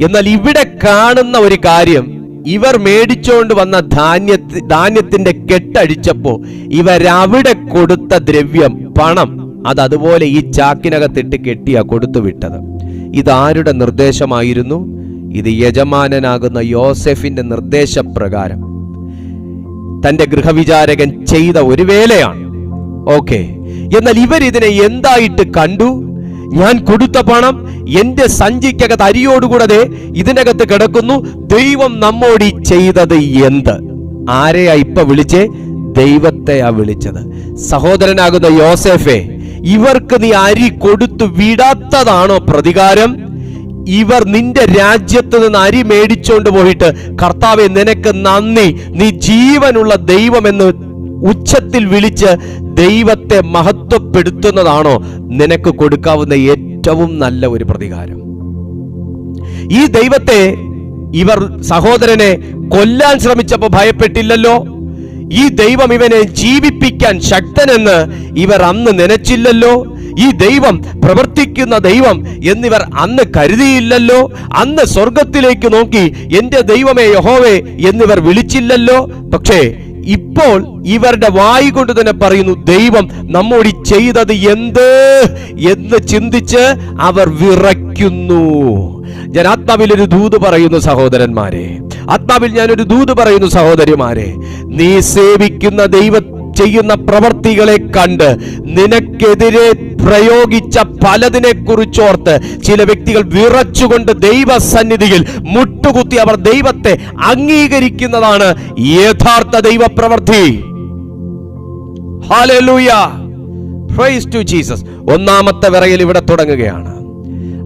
എന്നാൽ ഇവിടെ കാണുന്ന ഒരു കാര്യം, ഇവർ മേടിച്ചോണ്ട് വന്ന ധാന്യത്തിന്റെ കെട്ടഴിച്ചപ്പോ ഇവരവിടെ കൊടുത്ത ദ്രവ്യം, പണം, അത് അതുപോലെ ഈ ചാക്കിനകത്തിട്ട് കെട്ടിയാ കൊടുത്തു വിട്ടത്. ഇതാരുടെ നിർദ്ദേശമായിരുന്നു? ഇത് യജമാനനാകുന്ന യോസെഫിന്റെ നിർദ്ദേശപ്രകാരം തന്റെ ഗൃഹവിചാരകൻ ചെയ്ത ഒരു വേലയാണ്. ഓക്കെ. എന്നാൽ ഇവരിതിനെ എന്തായിട്ട് കണ്ടു? ഞാൻ കൊടുത്ത പണം എന്റെ സഞ്ചിക്കകത്ത് അരിയോടുകൂടെ ഇതിനകത്ത് കിടക്കുന്നു, ദൈവം നമ്മോട് ചെയ്തത് എന്ത്? ആരെയാ ഇപ്പൊ വിളിച്ചേ? ദൈവത്തെയാ വിളിച്ചത്. സഹോദരനാകുന്ന യോസേഫേ, ഇവർക്ക് നീ അരി കൊടുത്തു വിടാത്തതാണോ പ്രതികാരം? ഇവർ നിന്റെ രാജ്യത്ത് നിന്ന് അരി മേടിച്ചോണ്ട് പോയിട്ട്, കർത്താവേ നിനക്ക് നന്ദി, നീ ജീവനുള്ള ദൈവമെന്ന് ഉച്ചത്തിൽ വിളിച്ച് ദൈവത്തെ മഹത്വപ്പെടുത്തുന്നതാണോ നിനക്ക് കൊടുക്കാവുന്ന ഏറ്റവും നല്ല ഒരു പ്രതികാരം? ഈ ദൈവത്തെ ഇവർ സഹോദരനെ കൊല്ലാൻ ശ്രമിച്ചപ്പോൾ ഭയപ്പെട്ടില്ലല്ലോ. ഈ ദൈവം ഇവനെ ജീവിപ്പിക്കാൻ ശക്തനെന്ന് ഇവർ അന്ന് നനച്ചില്ലല്ലോ. ഈ ദൈവം പ്രവർത്തിക്കുന്ന ദൈവം എന്നിവർ അന്ന് കരുതിയില്ലല്ലോ. അന്ന് സ്വർഗത്തിലേക്ക് നോക്കി എന്റെ ദൈവമേ യഹോവേ എന്നിവർ വിളിച്ചില്ലല്ലോ. പക്ഷേ ഇപ്പോൾ ഇവരുടെ വായി കൊണ്ട് തന്നെ പറയുന്നു, ദൈവം നമ്മോട് ചെയ്തത് എന്ത് എന്ന് ചിന്തിച്ച് അവർ വിറയ്ക്കുന്നു. ഞാൻ ആത്മാവിൽ ഒരു ദൂത് പറയുന്നു സഹോദരന്മാരെ, ആത്മാവിൽ ഞാനൊരു ദൂത് പറയുന്നു സഹോദരിമാരെ, നീ സേവിക്കുന്ന ദൈവം ചെയ്യുന്ന പ്രവർത്തികളെ കണ്ട് നിനക്കെതിരെ പ്രയോഗിച്ച പലതിനെ കുറിച്ചോർത്ത് ചില വ്യക്തികൾ വിറച്ചുകൊണ്ട് ദൈവസന്നിധിയിൽ മുട്ടുകുത്തി അവർ ദൈവത്തെ അംഗീകരിക്കുന്നതാണ് യഥാർത്ഥ ദൈവപ്രവൃത്തി. Hallelujah, praise to Jesus. ഒന്നാമത്തെ വിറയൽ ഇവിടെ തുടങ്ങുകയാണ്.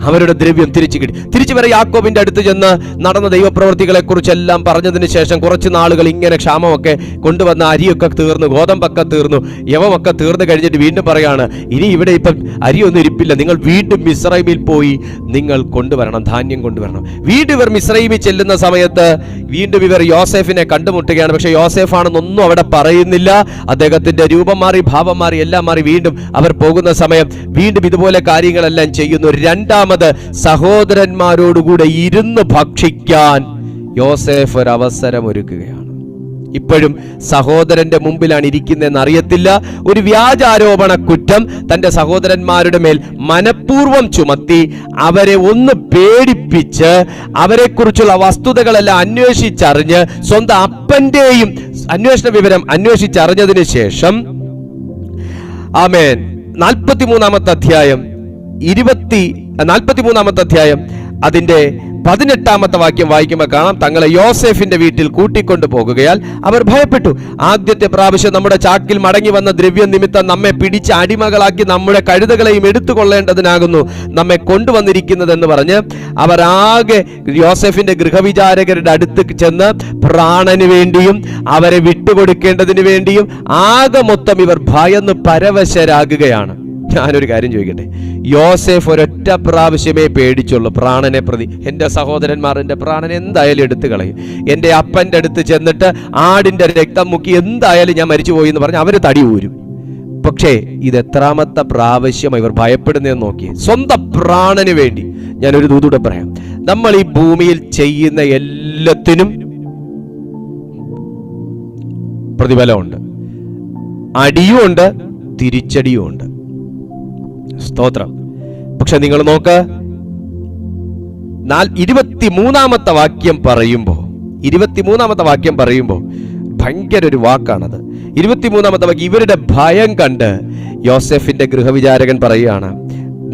അവരുടെ ദ്രവ്യം തിരിച്ചു കിട്ടി. തിരിച്ചു വരെ യാക്കോബിന്റെ അടുത്ത് ചെന്ന് നടന്ന ദൈവപ്രവൃത്തികളെ കുറിച്ചെല്ലാം പറഞ്ഞതിന് ശേഷം കുറച്ച് നാളുകൾ ഇങ്ങനെ ക്ഷാമമൊക്കെ കൊണ്ടുവന്ന അരിയൊക്കെ തീർന്നു, ഗോതമ്പൊക്കെ തീർന്നു, യവമൊക്കെ തീർന്നു കഴിഞ്ഞിട്ട് വീണ്ടും പറയാണ്, ഇനി ഇവിടെ ഇപ്പം അരിയൊന്നും ഇരിപ്പില്ല, നിങ്ങൾ വീണ്ടും മിസ്രൈമിൽ പോയി നിങ്ങൾ കൊണ്ടുവരണം, ധാന്യം കൊണ്ടുവരണം. വീണ്ടും ഇവർ മിസ്രൈമിൽ ചെല്ലുന്ന സമയത്ത് വീണ്ടും ഇവർ യോസേഫിനെ കണ്ടുമുട്ടുകയാണ്. പക്ഷെ യോസേഫാണെന്നൊന്നും അവിടെ പറയുന്നില്ല. അദ്ദേഹത്തിന്റെ രൂപം മാറി, ഭാവം മാറി, എല്ലാം മാറി. വീണ്ടും അവർ പോകുന്ന സമയം വീണ്ടും ഇതുപോലെ കാര്യങ്ങളെല്ലാം ചെയ്യുന്നു. രണ്ടാമത് സഹോദരന്മാരോടുകൂടെ ഇരുന്ന് ഭക്ഷിക്കാൻ യോസേഫ് ഒരു അവസരം ഒരുക്കുകയാണ്. ഇപ്പോഴും സഹോദരന്റെ മുമ്പിലാണ് ഇരിക്കുന്നതെന്ന് അറിയത്തില്ല. ഒരു വ്യാജാരോപണ കുറ്റം തന്റെ സഹോദരന്മാരുടെ മേൽ മനഃപൂർവ്വം ചുമത്തി അവരെ ഒന്ന് പേടിപ്പിച്ച് അവരെക്കുറിച്ചുള്ള വസ്തുതകളെല്ലാം അന്വേഷിച്ചറിഞ്ഞ് സ്വന്തം അപ്പന്റെയും അന്വേഷണ വിവരം അന്വേഷിച്ചറിഞ്ഞതിന് ശേഷം ആമേൻ 43-ാമത്തെ അധ്യായം അതിന്റെ 18-ാമത്തെ വാക്യം വായിക്കുമ്പോൾ കാണാം, തങ്ങളെ യോസേഫിന്റെ വീട്ടിൽ കൂട്ടിക്കൊണ്ടു പോകുകയാൽ അവർ ഭയപ്പെട്ടു. ആദ്യത്തെ പ്രാവശ്യം നമ്മുടെ ചാക്കിൽ മടങ്ങി വന്ന ദ്രവ്യ നിമിത്തം നമ്മെ പിടിച്ച് അടിമകളാക്കി നമ്മുടെ കഴുതകളെയും എടുത്തുകൊള്ളേണ്ടതിനാകുന്നു നമ്മെ കൊണ്ടുവന്നിരിക്കുന്നതെന്ന് പറഞ്ഞ് അവർ ആകെ യോസേഫിന്റെ ഗൃഹവിചാരകരുടെ അടുത്ത് ചെന്ന് പ്രാണന് വേണ്ടിയും അവരെ വിട്ടുകൊടുക്കേണ്ടതിന് വേണ്ടിയും ആകെ മൊത്തം ഇവർ ഭയന്ന് പരവശരാകുകയാണ്. ഞാനൊരു കാര്യം ചോദിക്കട്ടെ, യോസേഫ് ഒരൊറ്റ പ്രാവശ്യമേ പേടിച്ചുള്ളൂ പ്രാണനെ പ്രതി. എൻ്റെ സഹോദരന്മാർ എൻ്റെ പ്രാണനെ എന്തായാലും എടുത്തു കളയും, എൻ്റെ അപ്പൻ്റെ അടുത്ത് ചെന്നിട്ട് ആടിൻ്റെ രക്തം മുക്കി എന്തായാലും ഞാൻ മരിച്ചുപോയി എന്ന് പറഞ്ഞ് അവർ തടി ഊരും. പക്ഷേ ഇത് എത്രാമത്തെ പ്രാവശ്യം ഇവർ ഭയപ്പെടുന്നതെന്ന് നോക്കി. സ്വന്തം പ്രാണന് വേണ്ടി. ഞാനൊരു ദൂതൂടെ പറയാം, നമ്മൾ ഈ ഭൂമിയിൽ ചെയ്യുന്ന എല്ലാത്തിനും പ്രതിഫലമുണ്ട്, അടിയുമുണ്ട്, തിരിച്ചടിയുമുണ്ട്. സ്തോത്രം. പക്ഷെ നിങ്ങൾ നോക്ക്, 23-ാമത്തെ വാക്യം പറയുമ്പോ ഭയങ്കര ഒരു വാക്കാണത്. 23-ാമത്തെ വാക്യം, ഇവരുടെ ഭയം കണ്ട് യോസേഫിന്റെ ഗൃഹവിചാരകൻ പറയുകയാണ്,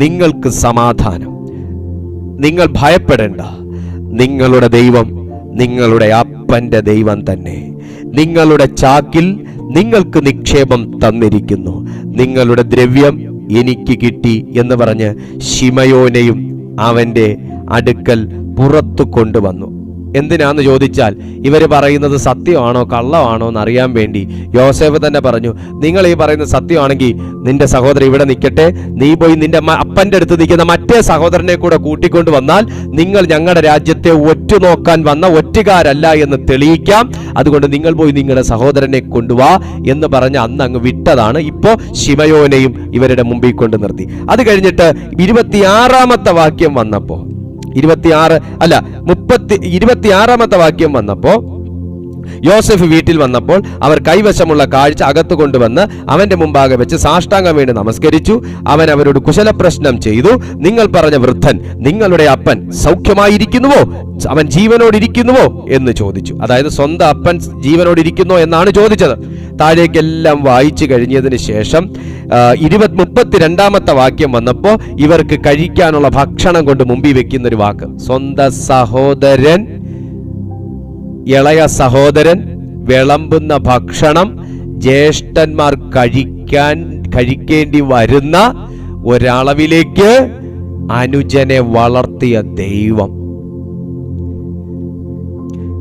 നിങ്ങൾക്ക് സമാധാനം, നിങ്ങൾ ഭയപ്പെടേണ്ട, നിങ്ങളുടെ ദൈവം നിങ്ങളുടെ അപ്പന്റെ ദൈവം തന്നെ. നിങ്ങളുടെ ചാക്കിൽ നിങ്ങൾക്ക് നിക്ഷേപം തന്നിരിക്കുന്നു, നിങ്ങളുടെ ദ്രവ്യം എനിക്ക് കിട്ടി എന്ന് പറഞ്ഞ് ശിമയോനെയും അവന്റെ അടുക്കൽ പുറത്തു കൊണ്ടുവന്നു. എന്തിനാന്ന് ചോദിച്ചാൽ ഇവർ പറയുന്നത് സത്യമാണോ കള്ളമാണോ എന്ന് അറിയാൻ വേണ്ടി യോസേഫ് തന്നെ പറഞ്ഞു, നിങ്ങൾ ഈ പറയുന്നത് സത്യമാണെങ്കിൽ നിന്റെ സഹോദരൻ ഇവിടെ നിൽക്കട്ടെ, നീ പോയി നിന്റെ അപ്പന്റെ അടുത്ത് നിൽക്കുന്ന മറ്റേ സഹോദരനെ കൂടെ കൂട്ടിക്കൊണ്ട് വന്നാൽ നിങ്ങൾ ഞങ്ങളുടെ രാജ്യത്തെ ഒറ്റുനോക്കാൻ വന്ന ഒറ്റുകാരല്ല എന്ന് തെളിയിക്കാം. അതുകൊണ്ട് നിങ്ങൾ പോയി നിങ്ങളുടെ സഹോദരനെ കൊണ്ടുവാ എന്ന് പറഞ്ഞ് അന്ന് അങ്ങ് വിട്ടതാണ്. ഇപ്പോ ശിമയോനെയും ഇവരുടെ മുമ്പിൽ കൊണ്ട് നിർത്തി. അത് കഴിഞ്ഞിട്ട് 26-ാമത്തെ വാക്യം വന്നപ്പോ 26-ാമത്തെ വാക്യം വന്നപ്പോ യോസേഫ് വീട്ടിൽ വന്നപ്പോൾ അവർ കൈവശമുള്ള കാഴ്ച അകത്തു കൊണ്ടുവന്ന് അവന്റെ മുമ്പാകെ വെച്ച് സാഷ്ടാംഗം വീണ് നമസ്കരിച്ചു. അവൻ അവരോട് കുശലപ്രശ്നം ചെയ്തു. നിങ്ങൾ പറഞ്ഞ വൃദ്ധൻ നിങ്ങളുടെ അപ്പൻ സൗഖ്യമായിരിക്കുന്നുവോ, അവൻ ജീവനോടിരിക്കുന്നുവോ എന്ന് ചോദിച്ചു. അതായത് സ്വന്തം അപ്പൻ ജീവനോടിരിക്കുന്നോ എന്നാണ് ചോദിച്ചത്. താഴേക്കെല്ലാം വായിച്ചു കഴിഞ്ഞതിന് ശേഷം 32-ാമത്തെ വാക്യം വന്നപ്പോ ഇവർക്ക് കഴിക്കാനുള്ള ഭക്ഷണം കൊണ്ട് മുമ്പിൽ വെക്കുന്ന ഒരു വാക്ക്, സ്വന്തം സഹോദരൻ, ഇളയ സഹോദരൻ വിളമ്പുന്ന ഭക്ഷണം ജ്യേഷ്ഠന്മാർ കഴിക്കേണ്ടി വരുന്ന ഒരളവിലേക്ക് അനുജനെ വളർത്തിയ ദൈവം.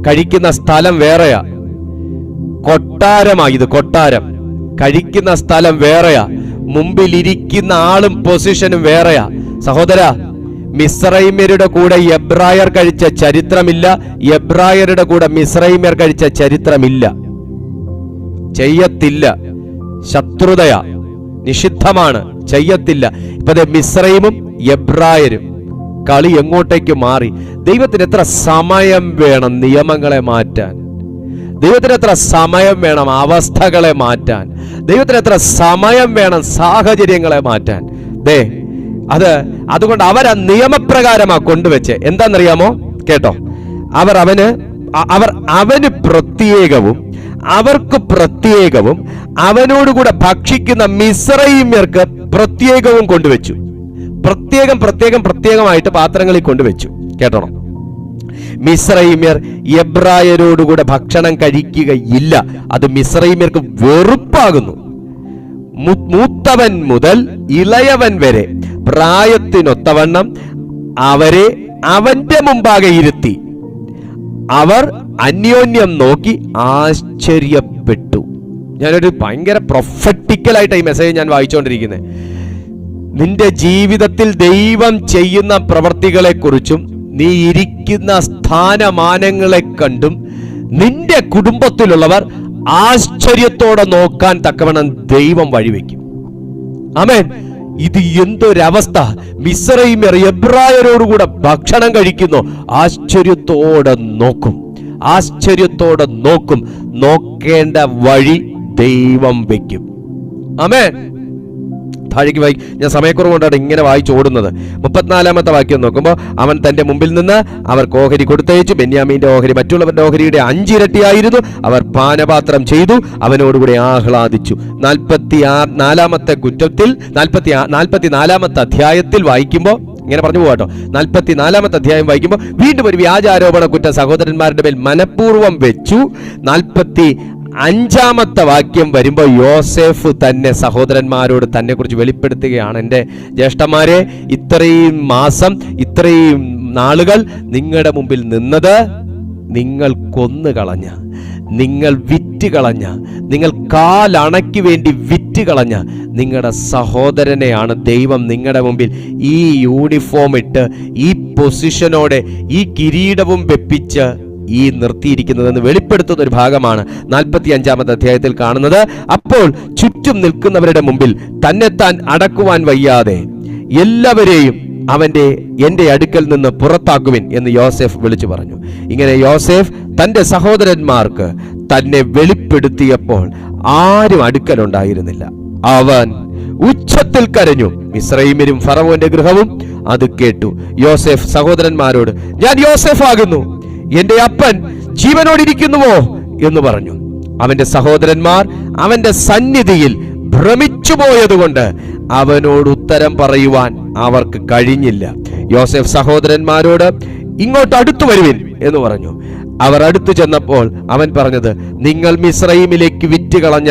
കഴിക്കുന്ന സ്ഥലം വേറെയാ, കൊട്ടാരമായി. ഇത് കൊട്ടാരം. കഴിക്കുന്ന സ്ഥലം വേറെയാ, മുമ്പിലിരിക്കുന്ന ആളും പൊസിഷനും വേറെയാ. സഹോദര, മിസ്രൈമ്യരുടെ കൂടെ എബ്രായർ കഴിച്ച ചരിത്രമില്ല, എബ്രായരുടെ കൂടെ മിസ്രൈമ്യർ കഴിച്ച ചരിത്രമില്ല. ചെയ്യത്തില്ല, ശത്രുതയാ, നിഷിദ്ധമാണ്, ചെയ്യത്തില്ല. ഇപ്പൊ മിസ്രൈമും എബ്രായരും കളി എങ്ങോട്ടേക്ക് മാറി. ദൈവത്തിന് എത്ര സമയം വേണം നിയമങ്ങളെ മാറ്റാൻ, ദൈവത്തിന് എത്ര സമയം വേണം അവസ്ഥകളെ മാറ്റാൻ, ദൈവത്തിന് എത്ര സമയം വേണം സാഹചര്യങ്ങളെ മാറ്റാൻ. അതുകൊണ്ട് അവരാ നിയമപ്രകാരമാ കൊണ്ടുവച്ച്. എന്താണെന്നറിയാമോ? കേട്ടോ, അവന് പ്രത്യേകവും അവർക്ക് പ്രത്യേകവും അവനോടുകൂടെ ഭക്ഷിക്കുന്ന മിസ്രൈമ്യർക്ക് പ്രത്യേകവും കൊണ്ടുവച്ചു. പ്രത്യേകമായിട്ട് പാത്രങ്ങളിൽ കൊണ്ടുവച്ചു. കേട്ടോണം, മിസ്രൈമ്യർ എബ്രായരോടുകൂടെ ഭക്ഷണം കഴിക്കുകയില്ല. അത് മിസ്രൈമ്യർക്ക് വെറുപ്പാകുന്നു. മൂത്തവൻ മുതൽ ഇളയവൻ വരെ പ്രായത്തിനൊത്തവണ്ണം അവരെ അവന്റെ മുമ്പാകെ ഇരുത്തി. അവർ അന്യോന്യം നോക്കി ആശ്ചര്യപ്പെട്ടു. ഞാനൊരു ഭയങ്കര പ്രൊഫറ്റിക്കലായിട്ട് ഈ മെസ്സേജ് ഞാൻ വായിച്ചുകൊണ്ടിരിക്കുന്നത്. നിന്റെ ജീവിതത്തിൽ ദൈവം ചെയ്യുന്ന പ്രവർത്തികളെ കുറിച്ചും നീ ഇരിക്കുന്ന സ്ഥാനമാനങ്ങളെ കണ്ടും നിന്റെ കുടുംബത്തിലുള്ളവർ ആശ്ചര്യത്തോടെ നോക്കാൻ തക്കവണ്ണം ദൈവം വഴിവെക്കും. ആമേൻ. ഇത് എന്തൊരവസ്ഥ! മിസ്രയീമ്യർ എബ്രായരോടുകൂടെ ഭക്ഷണം കഴിക്കുന്നു. ആശ്ചര്യത്തോടെ നോക്കും, ആശ്ചര്യത്തോടെ നോക്കും. നോക്കേണ്ട വഴി ദൈവം വെക്കും. ആമേൻ. താഴേക്ക് വായി. ഞാൻ സമയക്കുറവുകൊണ്ടാണ് ഇങ്ങനെ വായിച്ചോടുന്നത്. 34-ാമത്തെ വാക്യം നോക്കുമ്പോൾ, അവൻ തന്റെ മുമ്പിൽ നിന്ന് അവർക്ക് ഓഹരി കൊടുത്തയച്ചു. ബെന്യാമീന്റെ ഓഹരി മറ്റുള്ളവരുടെ ഓഹരിയുടെ 5 ഇരട്ടിയായിരുന്നു. അവർ പാനപാത്രം ചെയ്തു, അവനോടുകൂടി ആഹ്ലാദിച്ചു. 44-ാമത്തെ കുറ്റത്തിൽ 44-ാമത്തെ അധ്യായത്തിൽ വായിക്കുമ്പോൾ ഇങ്ങനെ പറഞ്ഞു പോകാട്ടോ. 44-ാമത്തെ അധ്യായം വായിക്കുമ്പോൾ വീണ്ടും ഒരു വ്യാജാരോപണ കുറ്റം സഹോദരന്മാരുടെ മേൽ മനഃപൂർവ്വം വെച്ചു. 45-ാമത്തെ വാക്യം വരുമ്പോൾ യോസേഫ് തന്നെ സഹോദരന്മാരോട് തന്നെ കുറിച്ച് വെളിപ്പെടുത്തുകയാണ്. എൻ്റെ ജ്യേഷ്ഠന്മാരെ, ഇത്രയും മാസം, ഇത്രയും നാളുകൾ നിങ്ങളുടെ മുമ്പിൽ നിന്നത് നിങ്ങൾ കൊന്നുകളഞ്ഞ, നിങ്ങൾ വിറ്റുകളഞ്ഞ, നിങ്ങൾ കാലണയ്ക്ക് വേണ്ടി വിറ്റുകളഞ്ഞ നിങ്ങളുടെ സഹോദരനെയാണ് ദൈവം നിങ്ങളുടെ മുമ്പിൽ ഈ യൂണിഫോം ഇട്ട്, ഈ പൊസിഷനോടെ, ഈ കിരീടവും വെപ്പിച്ച് ഈ നിർത്തിയിരിക്കുന്നതെന്ന് വെളിപ്പെടുത്തുന്ന ഒരു ഭാഗമാണ് 45-ാമത്തെ അധ്യായത്തിൽ കാണുന്നത്. അപ്പോൾ ചുറ്റും നിൽക്കുന്നവരുടെ മുമ്പിൽ തന്നെത്താൻ അടക്കുവാൻ വയ്യാതെ എല്ലാവരെയും എന്റെ അടുക്കൽ നിന്ന് പുറത്താക്കുവിൻ എന്ന് യോസേഫ് വിളിച്ചു പറഞ്ഞു. ഇങ്ങനെ യോസേഫ് തന്റെ സഹോദരന്മാർക്ക് തന്നെ വെളിപ്പെടുത്തിയപ്പോൾ ആരും അടുക്കലുണ്ടായിരുന്നില്ല. അവൻ ഉച്ചത്തിൽ കരഞ്ഞു. മിസ്രയീമ്യരും ഫറവോന്റെ ഗൃഹവും അത് കേട്ടു. യോസേഫ് സഹോദരന്മാരോട്, ഞാൻ യോസേഫ് ആകുന്നു, എന്റെ അപ്പൻ ജീവനോടിരിക്കുന്നുവോ എന്ന് പറഞ്ഞു. അവന്റെ സഹോദരന്മാർ അവന്റെ സന്നിധിയിൽ ഭ്രമിച്ചു പോയതുകൊണ്ട് അവനോട് ഉത്തരം പറയുവാൻ അവർക്ക് കഴിഞ്ഞില്ല. യോസേഫ് സഹോദരന്മാരോട്, ഇങ്ങോട്ട് അടുത്തു വരുവിൻ എന്ന് പറഞ്ഞു. അവർ അടുത്തു ചെന്നപ്പോൾ അവൻ പറഞ്ഞത്, നിങ്ങൾ മിസ്രയീമിലേക്ക് വിറ്റുകളഞ്ഞ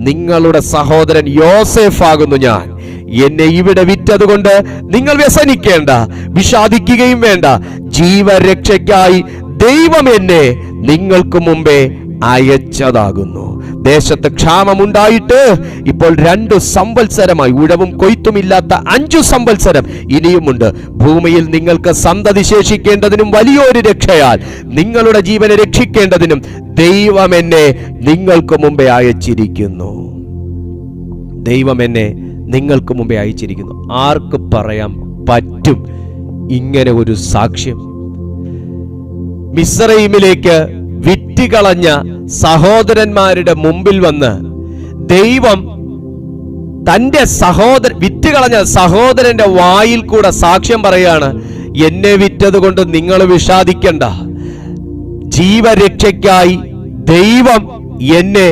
നിങ്ങളുടെ സഹോദരൻ യോസേഫ് ആകുന്നു ഞാൻ. എന്നെ ഇവിടെ വിറ്റതുകൊണ്ട് നിങ്ങൾ വ്യസനിക്കേണ്ട, വിഷാദിക്കുകയും വേണ്ട. ജീവരക്ഷയ്ക്കായി ദൈവം എന്നെ നിങ്ങൾക്ക് മുമ്പേ അയച്ചതാകുന്നു. ദേശത്ത് ക്ഷാമമുണ്ടായിട്ട് ഇപ്പോൾ 2 സംവത്സരമായി, ഉഴവും കൊയ്ത്തുമില്ലാത്ത 5 സംവത്സരം ഇനിയുമുണ്ട്. ഭൂമിയിൽ നിങ്ങൾക്ക് സന്തതി ശേഷിക്കേണ്ടതിനും വലിയൊരു രക്ഷയാൽ നിങ്ങളുടെ ജീവനെ രക്ഷിക്കേണ്ടതിനും ദൈവം എന്നെ നിങ്ങൾക്ക് മുമ്പേ അയച്ചിരിക്കുന്നു. ദൈവം എന്നെ നിങ്ങൾക്ക് മുമ്പേ അയച്ചിരിക്കുന്നു. ആർക്ക് പറയാൻ പറ്റും ഇങ്ങനെ ഒരു സാക്ഷ്യം? മിസ്രയീമിലേക്ക് വിറ്റുകളഞ്ഞ സഹോദരന്മാരുടെ മുമ്പിൽ വന്ന് ദൈവം തന്റെ വിറ്റുകളഞ്ഞ സഹോദരന്റെ വായിൽ കൂടെ സാക്ഷ്യം പറയാണ്, എന്നെ വിറ്റത് കൊണ്ട് നിങ്ങൾ വിഷാദിക്കണ്ട, ജീവരക്ഷയ്ക്കായി ദൈവം എന്നെ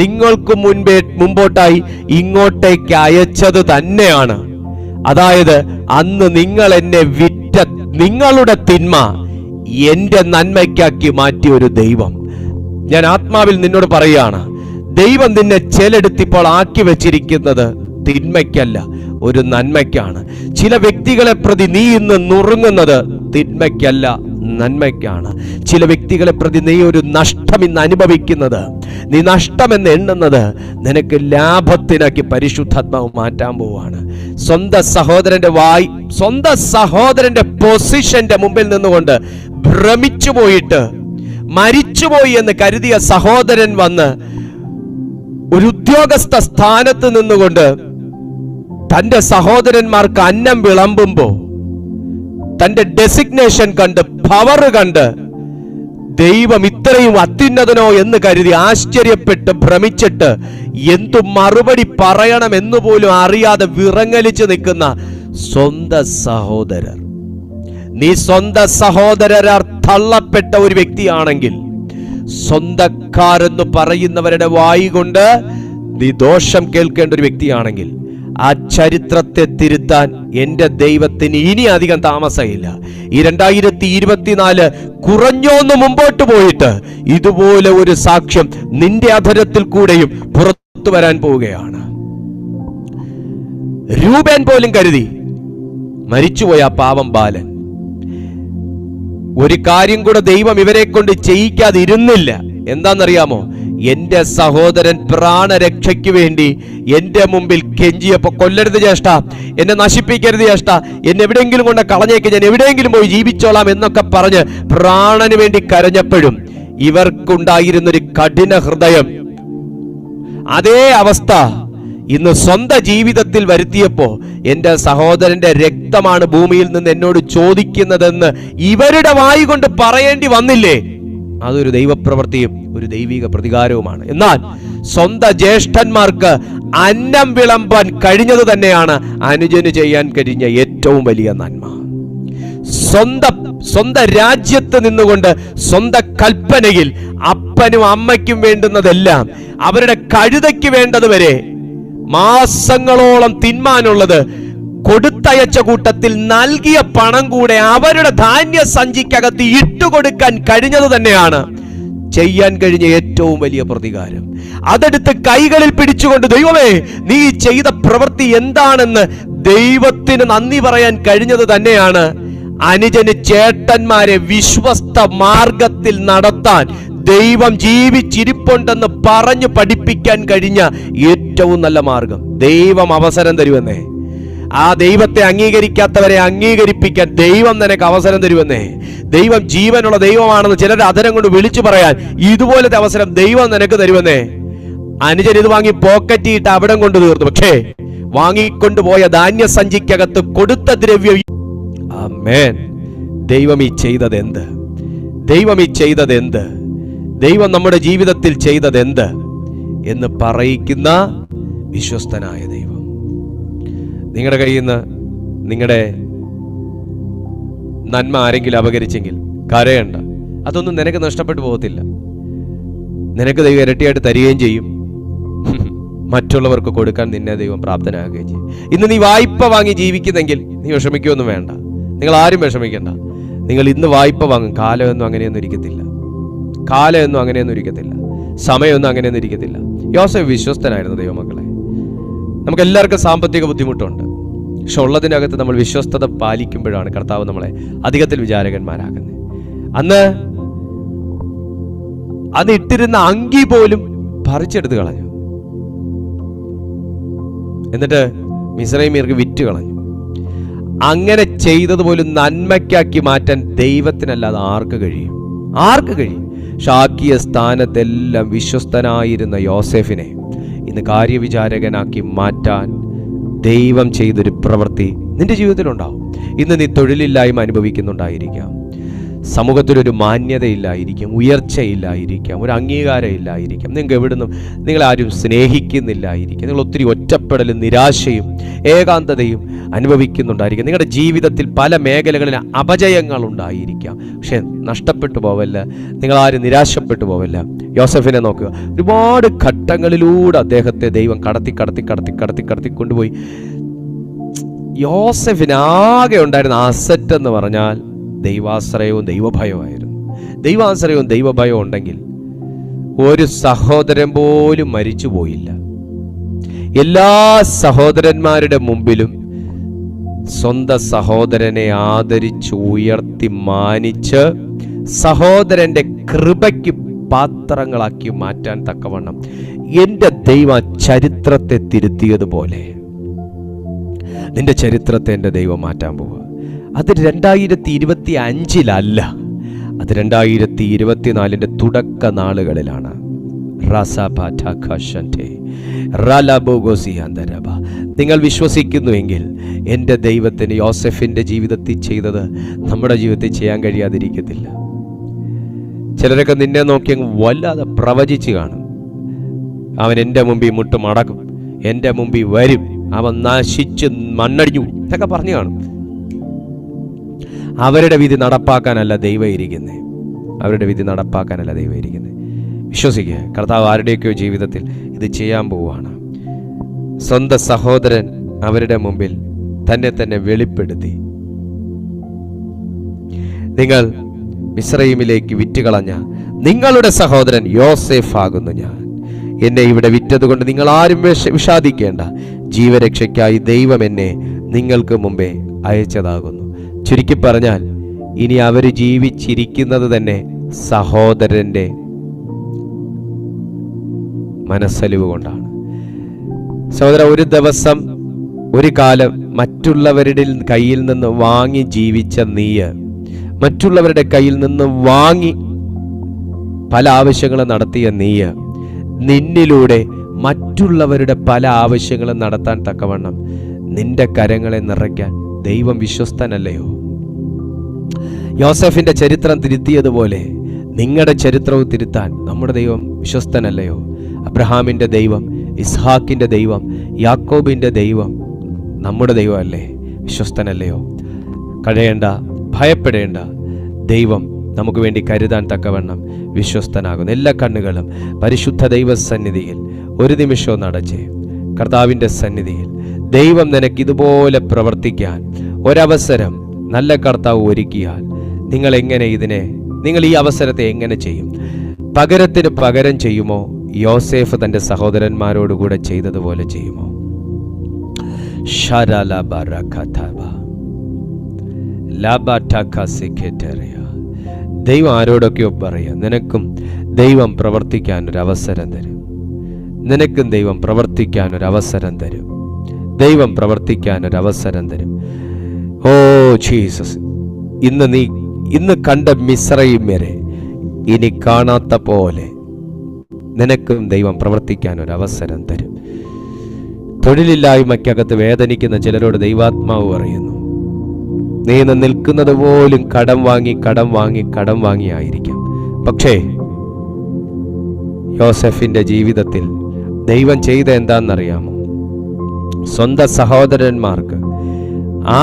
നിങ്ങൾക്ക് മുമ്പോട്ടായി ഇങ്ങോട്ടേക്ക് അയച്ചത് തന്നെയാണ്. അതായത് അന്ന് നിങ്ങൾ എന്നെ വിറ്റ നിങ്ങളുടെ തിന്മ എന്റെ നന്മയ്ക്കാക്കി മാറ്റിയ ഒരു ദൈവം. ഞാൻ ആത്മാവിൽ നിന്നോട് പറയാണ്, ദൈവം നിന്നെ ചെലെടുത്തിപ്പോൾ ആക്കി വെച്ചിരിക്കുന്നത് തിന്മയ്ക്കല്ല, ഒരു നന്മയ്ക്കാണ്. ചില വ്യക്തികളെ പ്രതി നീ ഇന്ന് നുറുങ്ങുന്നത് തിന്മയ്ക്കല്ല, നന്മയ്ക്കാണ്. ചില വ്യക്തികളെ പ്രതി നീ ഒരു നഷ്ടം ഇന്ന് അനുഭവിക്കുന്നത്, നീ നഷ്ടമെന്ന് എണ്ണുന്നത് നിനക്ക് ലാഭത്തിനാക്കി പരിശുദ്ധാത്മാവ് മാറ്റാൻ പോവാണ്. സ്വന്തം സഹോദരന്റെ പൊസിഷന്റെ മുമ്പിൽ നിന്നുകൊണ്ട് ഭ്രമിച്ചു പോയിട്ട് മരിച്ചുപോയി എന്ന് കരുതിയ സഹോദരൻ വന്ന് ഒരു ഉദ്യോഗസ്ഥ സ്ഥാനത്ത് നിന്നുകൊണ്ട് തന്റെ സഹോദരന്മാർക്ക് അന്നം വിളമ്പുമ്പോ തന്റെ ഡെസിഗ്നേഷൻ കണ്ട്, പവർ കണ്ട്, ദൈവം ഇത്രയും അത്യുന്നതനോ എന്ന് കരുതി ആശ്ചര്യപ്പെട്ട് ഭ്രമിച്ചിട്ട് എന്തു മറുപടി പറയണം എന്ന് പോലും അറിയാതെ വിറങ്ങലിച്ച് നിൽക്കുന്ന സ്വന്തം സഹോദരർ. നീ സ്വന്തം സഹോദരരാൽ തള്ളപ്പെട്ട ഒരു വ്യക്തിയാണെങ്കിൽ, സ്വന്തക്കാരെന്ന് പറയുന്നവരുടെ വായി കൊണ്ട് നീ ദോഷം കേൾക്കേണ്ട ഒരു വ്യക്തിയാണെങ്കിൽ, ആ ചരിത്രത്തെ തിരുത്താൻ എന്റെ ദൈവത്തിന് ഇനി അധികം താമസമില്ല. ഈ 2024 കുറഞ്ഞൊന്ന് മുമ്പോട്ട് പോയിട്ട് ഇതുപോലെ ഒരു സാക്ഷ്യം നിന്റെ അധരത്തിൽ കൂടെയും പുറത്തു വരാൻ പോവുകയാണ്. രൂപൻ പോലും കരുതി മരിച്ചുപോയ പാവം ബാലൻ ഒരു കാര്യം കൂടെ ദൈവം ഇവരെ കൊണ്ട് ചെയ്യിക്കാതിരുന്നില്ല. എന്താണെന്നറിയാമോ? എന്റെ സഹോദരൻ പ്രാണരക്ഷയ്ക്ക് വേണ്ടി എന്റെ മുമ്പിൽ കെഞ്ചിയപ്പോ, കൊല്ലരുത് ജ്യേഷ്ഠ, എന്നെ നശിപ്പിക്കരുത് ജ്യേഷ്ഠ, എന്നെ എവിടെയെങ്കിലും കൊണ്ട് കളഞ്ഞേക്ക്, ഞാൻ എവിടെയെങ്കിലും പോയി ജീവിച്ചോളാം എന്നൊക്കെ പറഞ്ഞ് പ്രാണന് വേണ്ടി കരഞ്ഞപ്പോഴും ഇവർക്കുണ്ടായിരുന്നൊരു കഠിന ഹൃദയം, അതേ അവസ്ഥ ഇന്ന് സ്വന്തം ജീവിതത്തിൽ വരുത്തിയപ്പോ എന്റെ സഹോദരന്റെ രക്തമാണ് ഭൂമിയിൽ നിന്ന് എന്നോട് ചോദിക്കുന്നതെന്ന് ഇവരുടെ വായി കൊണ്ട് പറയേണ്ടി വന്നില്ലേ? അതൊരു ദൈവപ്രവൃത്തിയും ഒരു ദൈവിക പ്രതികാരവുമാണ്. എന്നാൽ സ്വന്തം ജ്യേഷ്ഠന്മാർക്ക് അന്നം വിളമ്പാൻ കഴിഞ്ഞത് തന്നെയാണ് അനുജന് ചെയ്യാൻ കഴിഞ്ഞ ഏറ്റവും വലിയ നന്മ. സ്വന്തം രാജ്യത്ത് നിന്നുകൊണ്ട് സ്വന്തം കൽപ്പനയിൽ അപ്പനും അമ്മയ്ക്കും വേണ്ടുന്നതെല്ലാം, അവരുടെ കഴുതയ്ക്ക് വേണ്ടതുവരെ മാസങ്ങളോളം തിന്മാനുള്ളത് കൊടുത്തയച്ച കൂട്ടത്തിൽ നൽകിയ പണം കൂടെ അവരുടെ ധാന്യ സഞ്ചിക്കകത്ത് ഇട്ടുകൊടുക്കാൻ കഴിഞ്ഞത് തന്നെയാണ് ചെയ്യാൻ കഴിഞ്ഞ ഏറ്റവും വലിയ പ്രതികാരം. അതെടുത്ത് കൈകളിൽ പിടിച്ചുകൊണ്ട്, ദൈവമേ നീ ചെയ്ത പ്രവൃത്തി എന്താണെന്ന് ദൈവത്തിന് നന്ദി പറയാൻ കഴിഞ്ഞത് തന്നെയാണ് അനുജന് ചേട്ടന്മാരെ വിശ്വസ്ത മാർഗത്തിൽ നടത്താൻ ദൈവം ജീവിച്ചിരിപ്പുണ്ടെന്ന് പറഞ്ഞു പഠിപ്പിക്കാൻ കഴിഞ്ഞ ഏറ്റവും നല്ല മാർഗം. ദൈവം അവസരം തരുമെന്നേ. ആ ദൈവത്തെ അംഗീകരിക്കാത്തവരെ അംഗീകരിപ്പിക്കാൻ ദൈവം നിനക്ക് അവസരം തരുമെന്നേ. ദൈവം ജീവനുള്ള ദൈവമാണെന്ന് ചിലരുടെ അധരം കൊണ്ട് വിളിച്ചു പറയാൻ ഇതുപോലത്തെ അവസരം ദൈവം നിനക്ക് തരുമെന്നേ. അനുജൻ ഇത് വാങ്ങി പോക്കറ്റിയിട്ട് അവിടം കൊണ്ട് തീർന്നു. പക്ഷേ വാങ്ങിക്കൊണ്ടുപോയ ധാന്യസഞ്ചിക്കകത്ത് കൊടുത്ത ദ്രവ്യം, ആമേൻ, ദൈവം ഈ ചെയ്തതെന്ത്? ദൈവം ഈ ചെയ്തതെന്ത്? ദൈവം നമ്മുടെ ജീവിതത്തിൽ ചെയ്തതെന്ത് എന്ന് പറയിക്കുന്ന വിശ്വസ്തനായ ദൈവം. നിങ്ങളുടെ കയ്യിൽ നിന്ന് നിങ്ങളുടെ നന്മ ആരെങ്കിലും അപകരിച്ചെങ്കിൽ കരയണ്ട. അതൊന്നും നിനക്ക് നഷ്ടപ്പെട്ടു പോകത്തില്ല. നിനക്ക് ദൈവം ഇരട്ടിയായിട്ട് തരികയും ചെയ്യും. മറ്റുള്ളവർക്ക് കൊടുക്കാൻ നിന്നെ ദൈവം പ്രാപ്തനാകുകയും ചെയ്യും. ഇന്ന് നീ വായ്പ വാങ്ങി ജീവിക്കുന്നെങ്കിൽ നീ വിഷമിക്കുകയൊന്നും വേണ്ട. നിങ്ങൾ ആരും വിഷമിക്കണ്ട. നിങ്ങൾ ഇന്ന് വായ്പ വാങ്ങും. കാലമൊന്നും അങ്ങനെയൊന്നും ഇരിക്കത്തില്ല. കാലമൊന്നും അങ്ങനെയൊന്നും ഇരിക്കത്തില്ല. സമയമൊന്നും അങ്ങനെയൊന്നും ഇരിക്കത്തില്ല. യോസേഫ് വിശ്വസ്തനായിരുന്നു ദൈവമക്കളെ. നമുക്ക് എല്ലാവർക്കും സാമ്പത്തിക ബുദ്ധിമുട്ടുണ്ട്. പക്ഷെ ഉള്ളതിനകത്ത് നമ്മൾ വിശ്വസ്തത പാലിക്കുമ്പോഴാണ് കർത്താവ് നമ്മളെ അധികത്തിൽ വിചാരകന്മാരാക്കുന്നത്. അന്ന് ഇട്ടിരുന്ന അങ്കി പോലും പറിച്ചെടുത്ത് കളഞ്ഞു. എന്നിട്ട് മിസ്രയീമ്യർക്ക് വിറ്റ് കളഞ്ഞു. അങ്ങനെ ചെയ്തതുപോലും നന്മയ്ക്കാക്കി മാറ്റാൻ ദൈവത്തിനല്ലാതെ ആർക്ക് കഴിയും? ആർക്ക് കഴിയും? ഷാക്കിയ സ്ഥാനത്തെല്ലാം വിശ്വസ്തനായിരുന്ന യോസേഫിനെ ഇന്ന് കാര്യവിചാരകനാക്കി മാറ്റാൻ ദൈവം ചെയ്തൊരു പ്രവൃത്തി നിന്റെ ജീവിതത്തിലുണ്ടാവും. ഇന്ന് നീ തൊഴിലില്ലായ്മ അനുഭവിക്കുന്നുണ്ടായിരിക്കാം. സമൂഹത്തിലൊരു മാന്യതയില്ലായിരിക്കാം, ഉയർച്ചയില്ലായിരിക്കാം, ഒരു അംഗീകാരം ഇല്ലായിരിക്കാം. നിങ്ങൾക്ക് എവിടുന്നും നിങ്ങളാരും സ്നേഹിക്കുന്നില്ലായിരിക്കാം. നിങ്ങൾ ഒത്തിരി ഒറ്റപ്പെടലും നിരാശയും ഏകാന്തതയും അനുഭവിക്കുന്നുണ്ടായിരിക്കാം. നിങ്ങളുടെ ജീവിതത്തിൽ പല മേഖലകളിൽ അപജയങ്ങൾ ഉണ്ടായിരിക്കാം. പക്ഷെ നഷ്ടപ്പെട്ടു പോവല്ല, നിങ്ങളാരും നിരാശപ്പെട്ടു പോവല്ല. യോസഫിനെ നോക്കുക. ഒരുപാട് ഘട്ടങ്ങളിലൂടെ അദ്ദേഹത്തെ ദൈവം കടത്തി കൊണ്ടുപോയി. യോസഫിനാകെ ഉണ്ടായിരുന്ന അസറ്റ് എന്ന് പറഞ്ഞാൽ ദൈവാശ്രയവും ദൈവഭയമായിരുന്നു. ദൈവാശ്രയവും ദൈവഭയവും ഉണ്ടെങ്കിൽ ഒരു സഹോദരൻ പോലും മരിച്ചു പോയില്ല. എല്ലാ സഹോദരന്മാരുടെ മുമ്പിലും സ്വന്തം സഹോദരനെ ആദരിച്ച് ഉയർത്തി മാനിച്ച് സഹോദരന്റെ കൃപയ്ക്ക് പാത്രങ്ങളാക്കി മാറ്റാൻ തക്കവണ്ണം എൻ്റെ ദൈവം ചരിത്രത്തെ തിരുത്തിയതുപോലെ നിന്റെ ചരിത്രത്തെ എൻ്റെ ദൈവം മാറ്റാൻ പോവുക. അത് 2025 അത് 2024 തുടക്ക നാളുകളിലാണ്. നിങ്ങൾ വിശ്വസിക്കുന്നുവെങ്കിൽ എൻ്റെ ദൈവത്തിന് യോസെഫിൻ്റെ ജീവിതത്തിൽ ചെയ്തത് നമ്മുടെ ജീവിതത്തിൽ ചെയ്യാൻ കഴിയാതിരിക്കത്തില്ല. ചിലരൊക്കെ നിന്നെ നോക്കി വല്ലാതെ പ്രവചിച്ച് കാണും. അവൻ എൻ്റെ മുമ്പിൽ മുട്ട് മടക്കും, എൻ്റെ മുമ്പിൽ വരും, അവൻ നശിച്ച് മണ്ണടിഞ്ഞു എന്നൊക്കെ പറഞ്ഞു കാണും. അവരുടെ വിധി നടപ്പാക്കാനല്ല ദൈവം ഇരിക്കുന്നത്. അവരുടെ വിധി നടപ്പാക്കാനല്ല ദൈവം ഇരിക്കുന്നത്. വിശ്വസിക്കുക, കർത്താവ് ആരുടെയൊക്കെയോ ജീവിതത്തിൽ ഇത് ചെയ്യാൻ പോവുകയാണ്. സ്വന്തം സഹോദരൻ അവരുടെ മുമ്പിൽ തന്നെ വെളിപ്പെടുത്തി, നിങ്ങൾ മിസ്രയീമിലേക്ക് വിറ്റുകളഞ്ഞ നിങ്ങളുടെ സഹോദരൻ യോസേഫ് ആകുന്നു ഞാൻ. എന്നെ ഇവിടെ വിറ്റതുകൊണ്ട് നിങ്ങൾ ആരും വിഷാദിക്കേണ്ട. ജീവരക്ഷയ്ക്കായി ദൈവം എന്നെ നിങ്ങൾക്ക് മുമ്പേ അയച്ചതാകുന്നു. ചുരുക്കി പറഞ്ഞാൽ ഇനി അവർ ജീവിച്ചിരിക്കുന്നത് തന്നെ സഹോദരന്റെ മനസ്സലിവ് കൊണ്ടാണ്. സഹോദര, ഒരു ദിവസം ഒരു കാലം മറ്റുള്ളവരുടെ കയ്യിൽ നിന്ന് വാങ്ങി ജീവിച്ച നീയ്, മറ്റുള്ളവരുടെ കയ്യിൽ നിന്ന് വാങ്ങി പല ആവശ്യങ്ങളും നടത്തിയ നീയ്, നിന്നിലൂടെ മറ്റുള്ളവരുടെ പല ആവശ്യങ്ങളും നടത്താൻ തക്കവണ്ണം നിന്റെ കരങ്ങളെ നിറയ്ക്കാൻ ദൈവം വിശ്വസ്തനല്ലയോ? യോസേഫിന്റെ ചരിത്രം തിരുത്തിയതുപോലെ നിങ്ങളുടെ ചരിത്രവും തിരുത്താൻ നമ്മുടെ ദൈവം വിശ്വസ്തനല്ലയോ? അബ്രഹാമിന്റെ ദൈവം, ഇസ്ഹാക്കിന്റെ ദൈവം, യാക്കോബിന്റെ ദൈവം നമ്മുടെ ദൈവമല്ലേ? വിശ്വസ്തനല്ലയോ? കഴിയേണ്ട, ഭയപ്പെടേണ്ട. ദൈവം നമുക്ക് വേണ്ടി കരുതാൻ തക്കവണ്ണം വിശ്വസ്തനാകുന്നു. എല്ലാ കണ്ണുകളും പരിശുദ്ധ ദൈവസന്നിധിയിൽ ഒരു നിമിഷവും നടച്ചേ. കർത്താവിൻ്റെ സന്നിധിയിൽ ദൈവം നിനക്ക് ഇതുപോലെ പ്രവർത്തിക്കാൻ ഒരവസരം നല്ല കർത്താവ് ഒരുക്കിയാൽ നിങ്ങൾ ഈ അവസരത്തെ എങ്ങനെ ചെയ്യും? പകരത്തിന് പകരം ചെയ്യുമോ? യോസേഫ് തൻ്റെ സഹോദരന്മാരോടുകൂടെ ചെയ്തതുപോലെ ചെയ്യുമോ? ദൈവം ആരോടൊക്കെയോ പറയാം, നിനക്കും ദൈവം പ്രവർത്തിക്കാൻ ഒരു അവസരം തരും. നിനക്കും ദൈവം പ്രവർത്തിക്കാൻ ഒരു അവസരം തരും. ദൈവം പ്രവർത്തിക്കാൻ ഒരു അവസരം തരും. ഓ ജീസസ്, ഇന്ന് കണ്ട മിസ്രയീം വരെ ഇനി കാണാത്ത പോലെ നിനക്കും ദൈവം പ്രവർത്തിക്കാൻ ഒരു അവസരം തരും. തൊഴിലില്ലായ്മയ്ക്കകത്ത് വേദനിക്കുന്ന ചിലരോട് ദൈവാത്മാവ് പറയുന്നു, നീ ഇന്ന് നിൽക്കുന്നത് പോലും കടം വാങ്ങി ആയിരിക്കാം. പക്ഷേ യോസെഫിന്റെ ജീവിതത്തിൽ ദൈവം ചെയ്ത എന്താണെന്നറിയാമോ? സ്വന്തം സഹോദരന്മാർക്ക്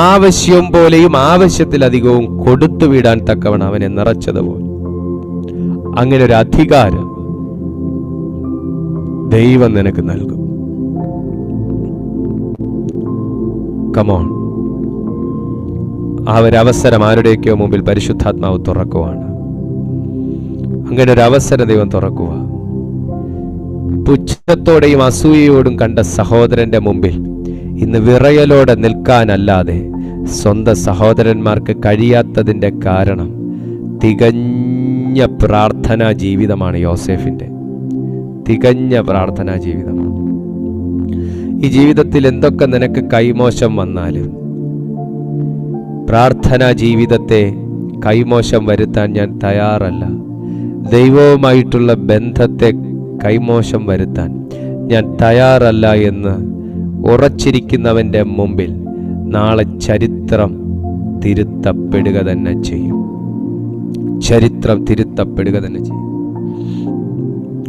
ആവശ്യം പോലെയും ആവശ്യത്തിലധികവും കൊടുത്തു വിടാൻ തക്കവണ്ണം അവനെ നിറച്ചതുപോലെ അങ്ങനെ ഒരു അധികാരം ദൈവം നിനക്ക് നൽകും. കമോൺ, ആ ഒരു അവസരം ആരുടെയൊക്കെയോ മുമ്പിൽ പരിശുദ്ധാത്മാവ് തുറക്കുവാണ്. അങ്ങനെ ഒരു അവസരം ദൈവം തുറക്കുക. പുച്ഛത്തോടെയും അസൂയയോടും കണ്ട സഹോദരന്റെ മുമ്പിൽ ഇന്ന് വിറയലോടെ നിൽക്കാനല്ലാതെ സ്വന്തം സഹോദരന്മാർക്ക് കഴിയാത്തതിൻ്റെ കാരണം തികഞ്ഞ പ്രാർത്ഥനാ ജീവിതമാണ് യോസേഫിൻ്റെ. തികഞ്ഞ പ്രാർത്ഥനാ ജീവിതമാണ്. ഈ ജീവിതത്തിൽ എന്തൊക്കെ നിനക്ക് കൈമോശം വന്നാലും പ്രാർത്ഥനാ ജീവിതത്തെ കൈമോശം വരുത്താൻ ഞാൻ തയ്യാറല്ല. ദൈവവുമായിട്ടുള്ള ബന്ധത്തെ കൈമോശം വരുത്താൻ ഞാൻ തയ്യാറല്ല എന്ന് ഉറച്ചിരിക്കുന്നവൻ്റെ മുമ്പിൽ നാളെ ചരിത്രം തിരുത്തപ്പെടുക തന്നെ ചെയ്യും. ചരിത്രം തിരുത്തപ്പെടുക തന്നെ ചെയ്യും.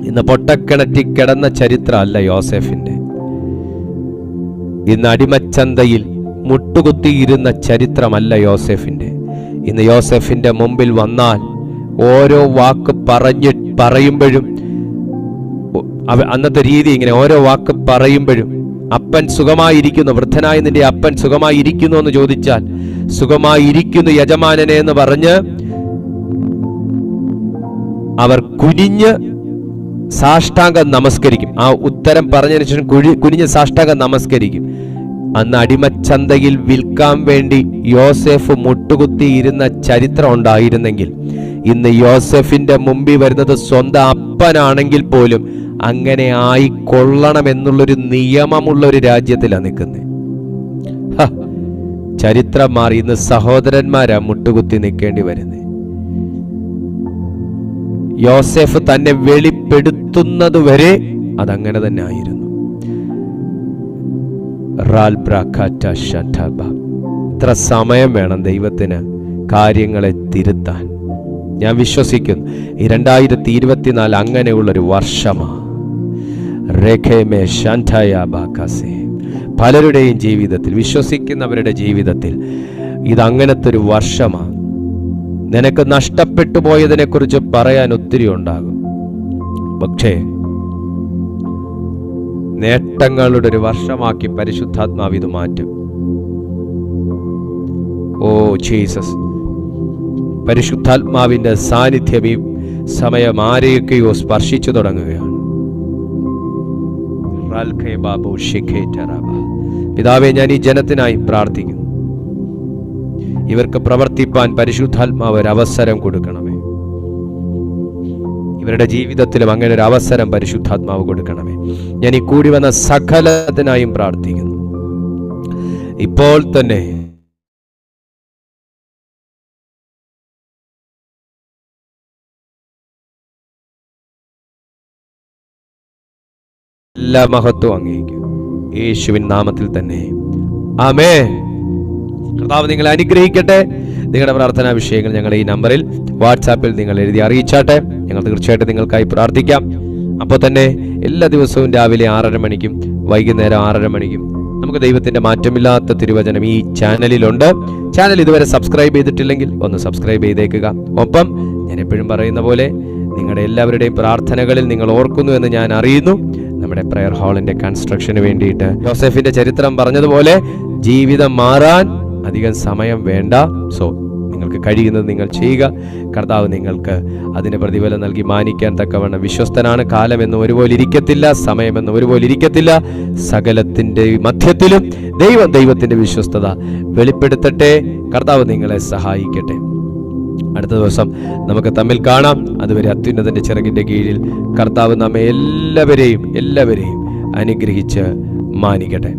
ഇന്ന് പൊട്ടക്കിണറ്റി കിടന്ന ചരിത്രമല്ല യോസേഫിൻ്റെ. ഇന്ന് അടിമച്ചന്തയിൽ മുട്ടുകുത്തിയിരുന്ന ചരിത്രമല്ല യോസേഫിൻ്റെ. ഇന്ന് യോസേഫിൻ്റെ മുമ്പിൽ വന്നാൽ ഓരോ വാക്ക് പറയുമ്പോഴും അന്നത്തെ രീതി ഇങ്ങനെ, ഓരോ വാക്ക് പറയുമ്പോഴും അപ്പൻ സുഖമായിരിക്കുന്നു, വൃദ്ധനായ നിന്റെ അപ്പൻ സുഖമായിരിക്കുന്നു എന്ന് ചോദിച്ചാൽ സുഖമായിരിക്കുന്നു യജമാനനെ എന്ന് പറഞ്ഞ് അവർ കുനിഞ്ഞ് സാഷ്ടാംഗം നമസ്കരിക്കും. ആ ഉത്തരം പറഞ്ഞതിന് ശേഷം കുനിഞ്ഞ് സാഷ്ടാംഗം നമസ്കരിക്കും. അന്ന് അടിമച്ചന്തയിൽ വിൽക്കാൻ വേണ്ടി യോസേഫ് മുട്ടുകുത്തിയിരുന്ന ചരിത്രം ഉണ്ടായിരുന്നെങ്കിൽ ഇന്ന് യോസേഫിന്റെ മുമ്പിൽ വരുന്നത് സ്വന്തം അപ്പനാണെങ്കിൽ പോലും അങ്ങനെ ആയിക്കൊള്ളണമെന്നുള്ളൊരു നിയമമുള്ള ഒരു രാജ്യത്തിലാണ് നിൽക്കുന്നത്. ചരിത്രം മാറി. ഇന്ന് സഹോദരന്മാരാ മുട്ടുകുത്തി നിൽക്കേണ്ടി വരുന്നത്. യോസേഫ് തന്നെ വെളിപ്പെടുത്തുന്നത് വരെ അതങ്ങനെ തന്നെ ആയിരുന്നു. ഇത്ര സമയം വേണം ദൈവത്തിന് കാര്യങ്ങളെ തിരുത്താൻ. ഞാൻ വിശ്വസിക്കുന്നു ഈ 2024 അങ്ങനെയുള്ളൊരു വർഷമാണ്. പലരുടെയും ജീവിതത്തിൽ, വിശ്വസിക്കുന്നവരുടെ ജീവിതത്തിൽ ഇതങ്ങനത്തെ ഒരു വർഷമാണ്. നിനക്ക് നഷ്ടപ്പെട്ടു പോയതിനെ കുറിച്ച് പറയാൻ ഒത്തിരി ഉണ്ടാകും. പക്ഷേ നേട്ടങ്ങളുടെ ഒരു വർഷമാക്കി പരിശുദ്ധാത്മാവ് ഇത് മാറ്റും. ഓ ജീസസ്, പരിശുദ്ധാത്മാവിന്റെ സാന്നിധ്യം ഈ സമയം ആരെയൊക്കെയോ സ്പർശിച്ചു തുടങ്ങുകയാണ്. പിതാവേ, ഞാൻ ഈ ജനത്തിനായി പ്രാർത്ഥിക്കുന്നു. ഇവർക്ക് പ്രവർത്തിപ്പാൻ പരിശുദ്ധാത്മാവ് ഒരു അവസരം കൊടുക്കണമേ. ഇവരുടെ ജീവിതത്തിലും അങ്ങനെ ഒരു അവസരം പരിശുദ്ധാത്മാവ് കൊടുക്കണമേ. ഞാൻ ഈ കൂടി വന്ന സകലത്തിനായും പ്രാർത്ഥിക്കുന്നു. ഇപ്പോൾ തന്നെ എല്ലാ മഹത്വം അങ്ങേക്ക് യേശുവിൻ നാമത്തിൽ തന്നെ ആമേൻ. കർത്താവ് നിങ്ങളെ അനുഗ്രഹിക്കട്ടെ. നിങ്ങളുടെ പ്രാർത്ഥനാ വിഷയങ്ങൾ ഞങ്ങൾ ഈ നമ്പറിൽ വാട്സാപ്പിൽ നിങ്ങൾ എഴുതി അറിയിച്ചാട്ടെ. ഞങ്ങൾ തീർച്ചയായിട്ടും നിങ്ങൾക്കായി പ്രാർത്ഥിക്കാം. അപ്പോൾ തന്നെ എല്ലാ ദിവസവും രാവിലെ 6:30 മണിക്കും വൈകുന്നേരം 6:30 മണിക്കും നമുക്ക് ദൈവത്തിന്റെ മാറ്റമില്ലാത്ത തിരുവചനം ഈ ചാനലിലുണ്ട്. ചാനൽ ഇതുവരെ സബ്സ്ക്രൈബ് ചെയ്തിട്ടില്ലെങ്കിൽ ഒന്ന് സബ്സ്ക്രൈബ് ചെയ്തേക്കുക. ഒപ്പം ഞാൻ എപ്പോഴും പറയുന്ന പോലെ നിങ്ങളുടെ എല്ലാവരുടെയും പ്രാർത്ഥനകളിൽ നിങ്ങൾ ഓർക്കുന്നു എന്ന് ഞാൻ അറിയുന്നു. നമ്മുടെ പ്രെയർ ഹാളിന്റെ കൺസ്ട്രക്ഷന് വേണ്ടിയിട്ട് യോസേഫിന്റെ ചരിത്രം പറഞ്ഞതുപോലെ ജീവിതം മാറാൻ അധികം സമയം വേണ്ട. സോ നിങ്ങൾക്ക് കഴിയുന്നത് നിങ്ങൾ ചെയ്യുക. കർത്താവ് നിങ്ങൾക്ക് അതിന് പ്രതിഫലം നൽകി മാനിക്കാൻ തക്കവണ്ണം വിശ്വസ്തനാണ്. കാലമെന്നും ഒരുപോലെ ഇരിക്കത്തില്ല, സമയമെന്നും ഒരുപോലെ ഇരിക്കത്തില്ല. സകലത്തിന്റെ മധ്യത്തിലും ദൈവത്തിന്റെ വിശ്വസ്തത വെളിപ്പെടുത്തട്ടെ. കർത്താവ് നിങ്ങളെ സഹായിക്കട്ടെ. അടുത്ത ദിവസം നമുക്ക് തമ്മിൽ കാണാം. അതുവരെ അത്യുന്നതന്റെ ചിറകിന്റെ കീഴിൽ കർത്താവ് നമ്മെ എല്ലാവരെയും അനുഗ്രഹിച്ച് മാനിക്കട്ടെ.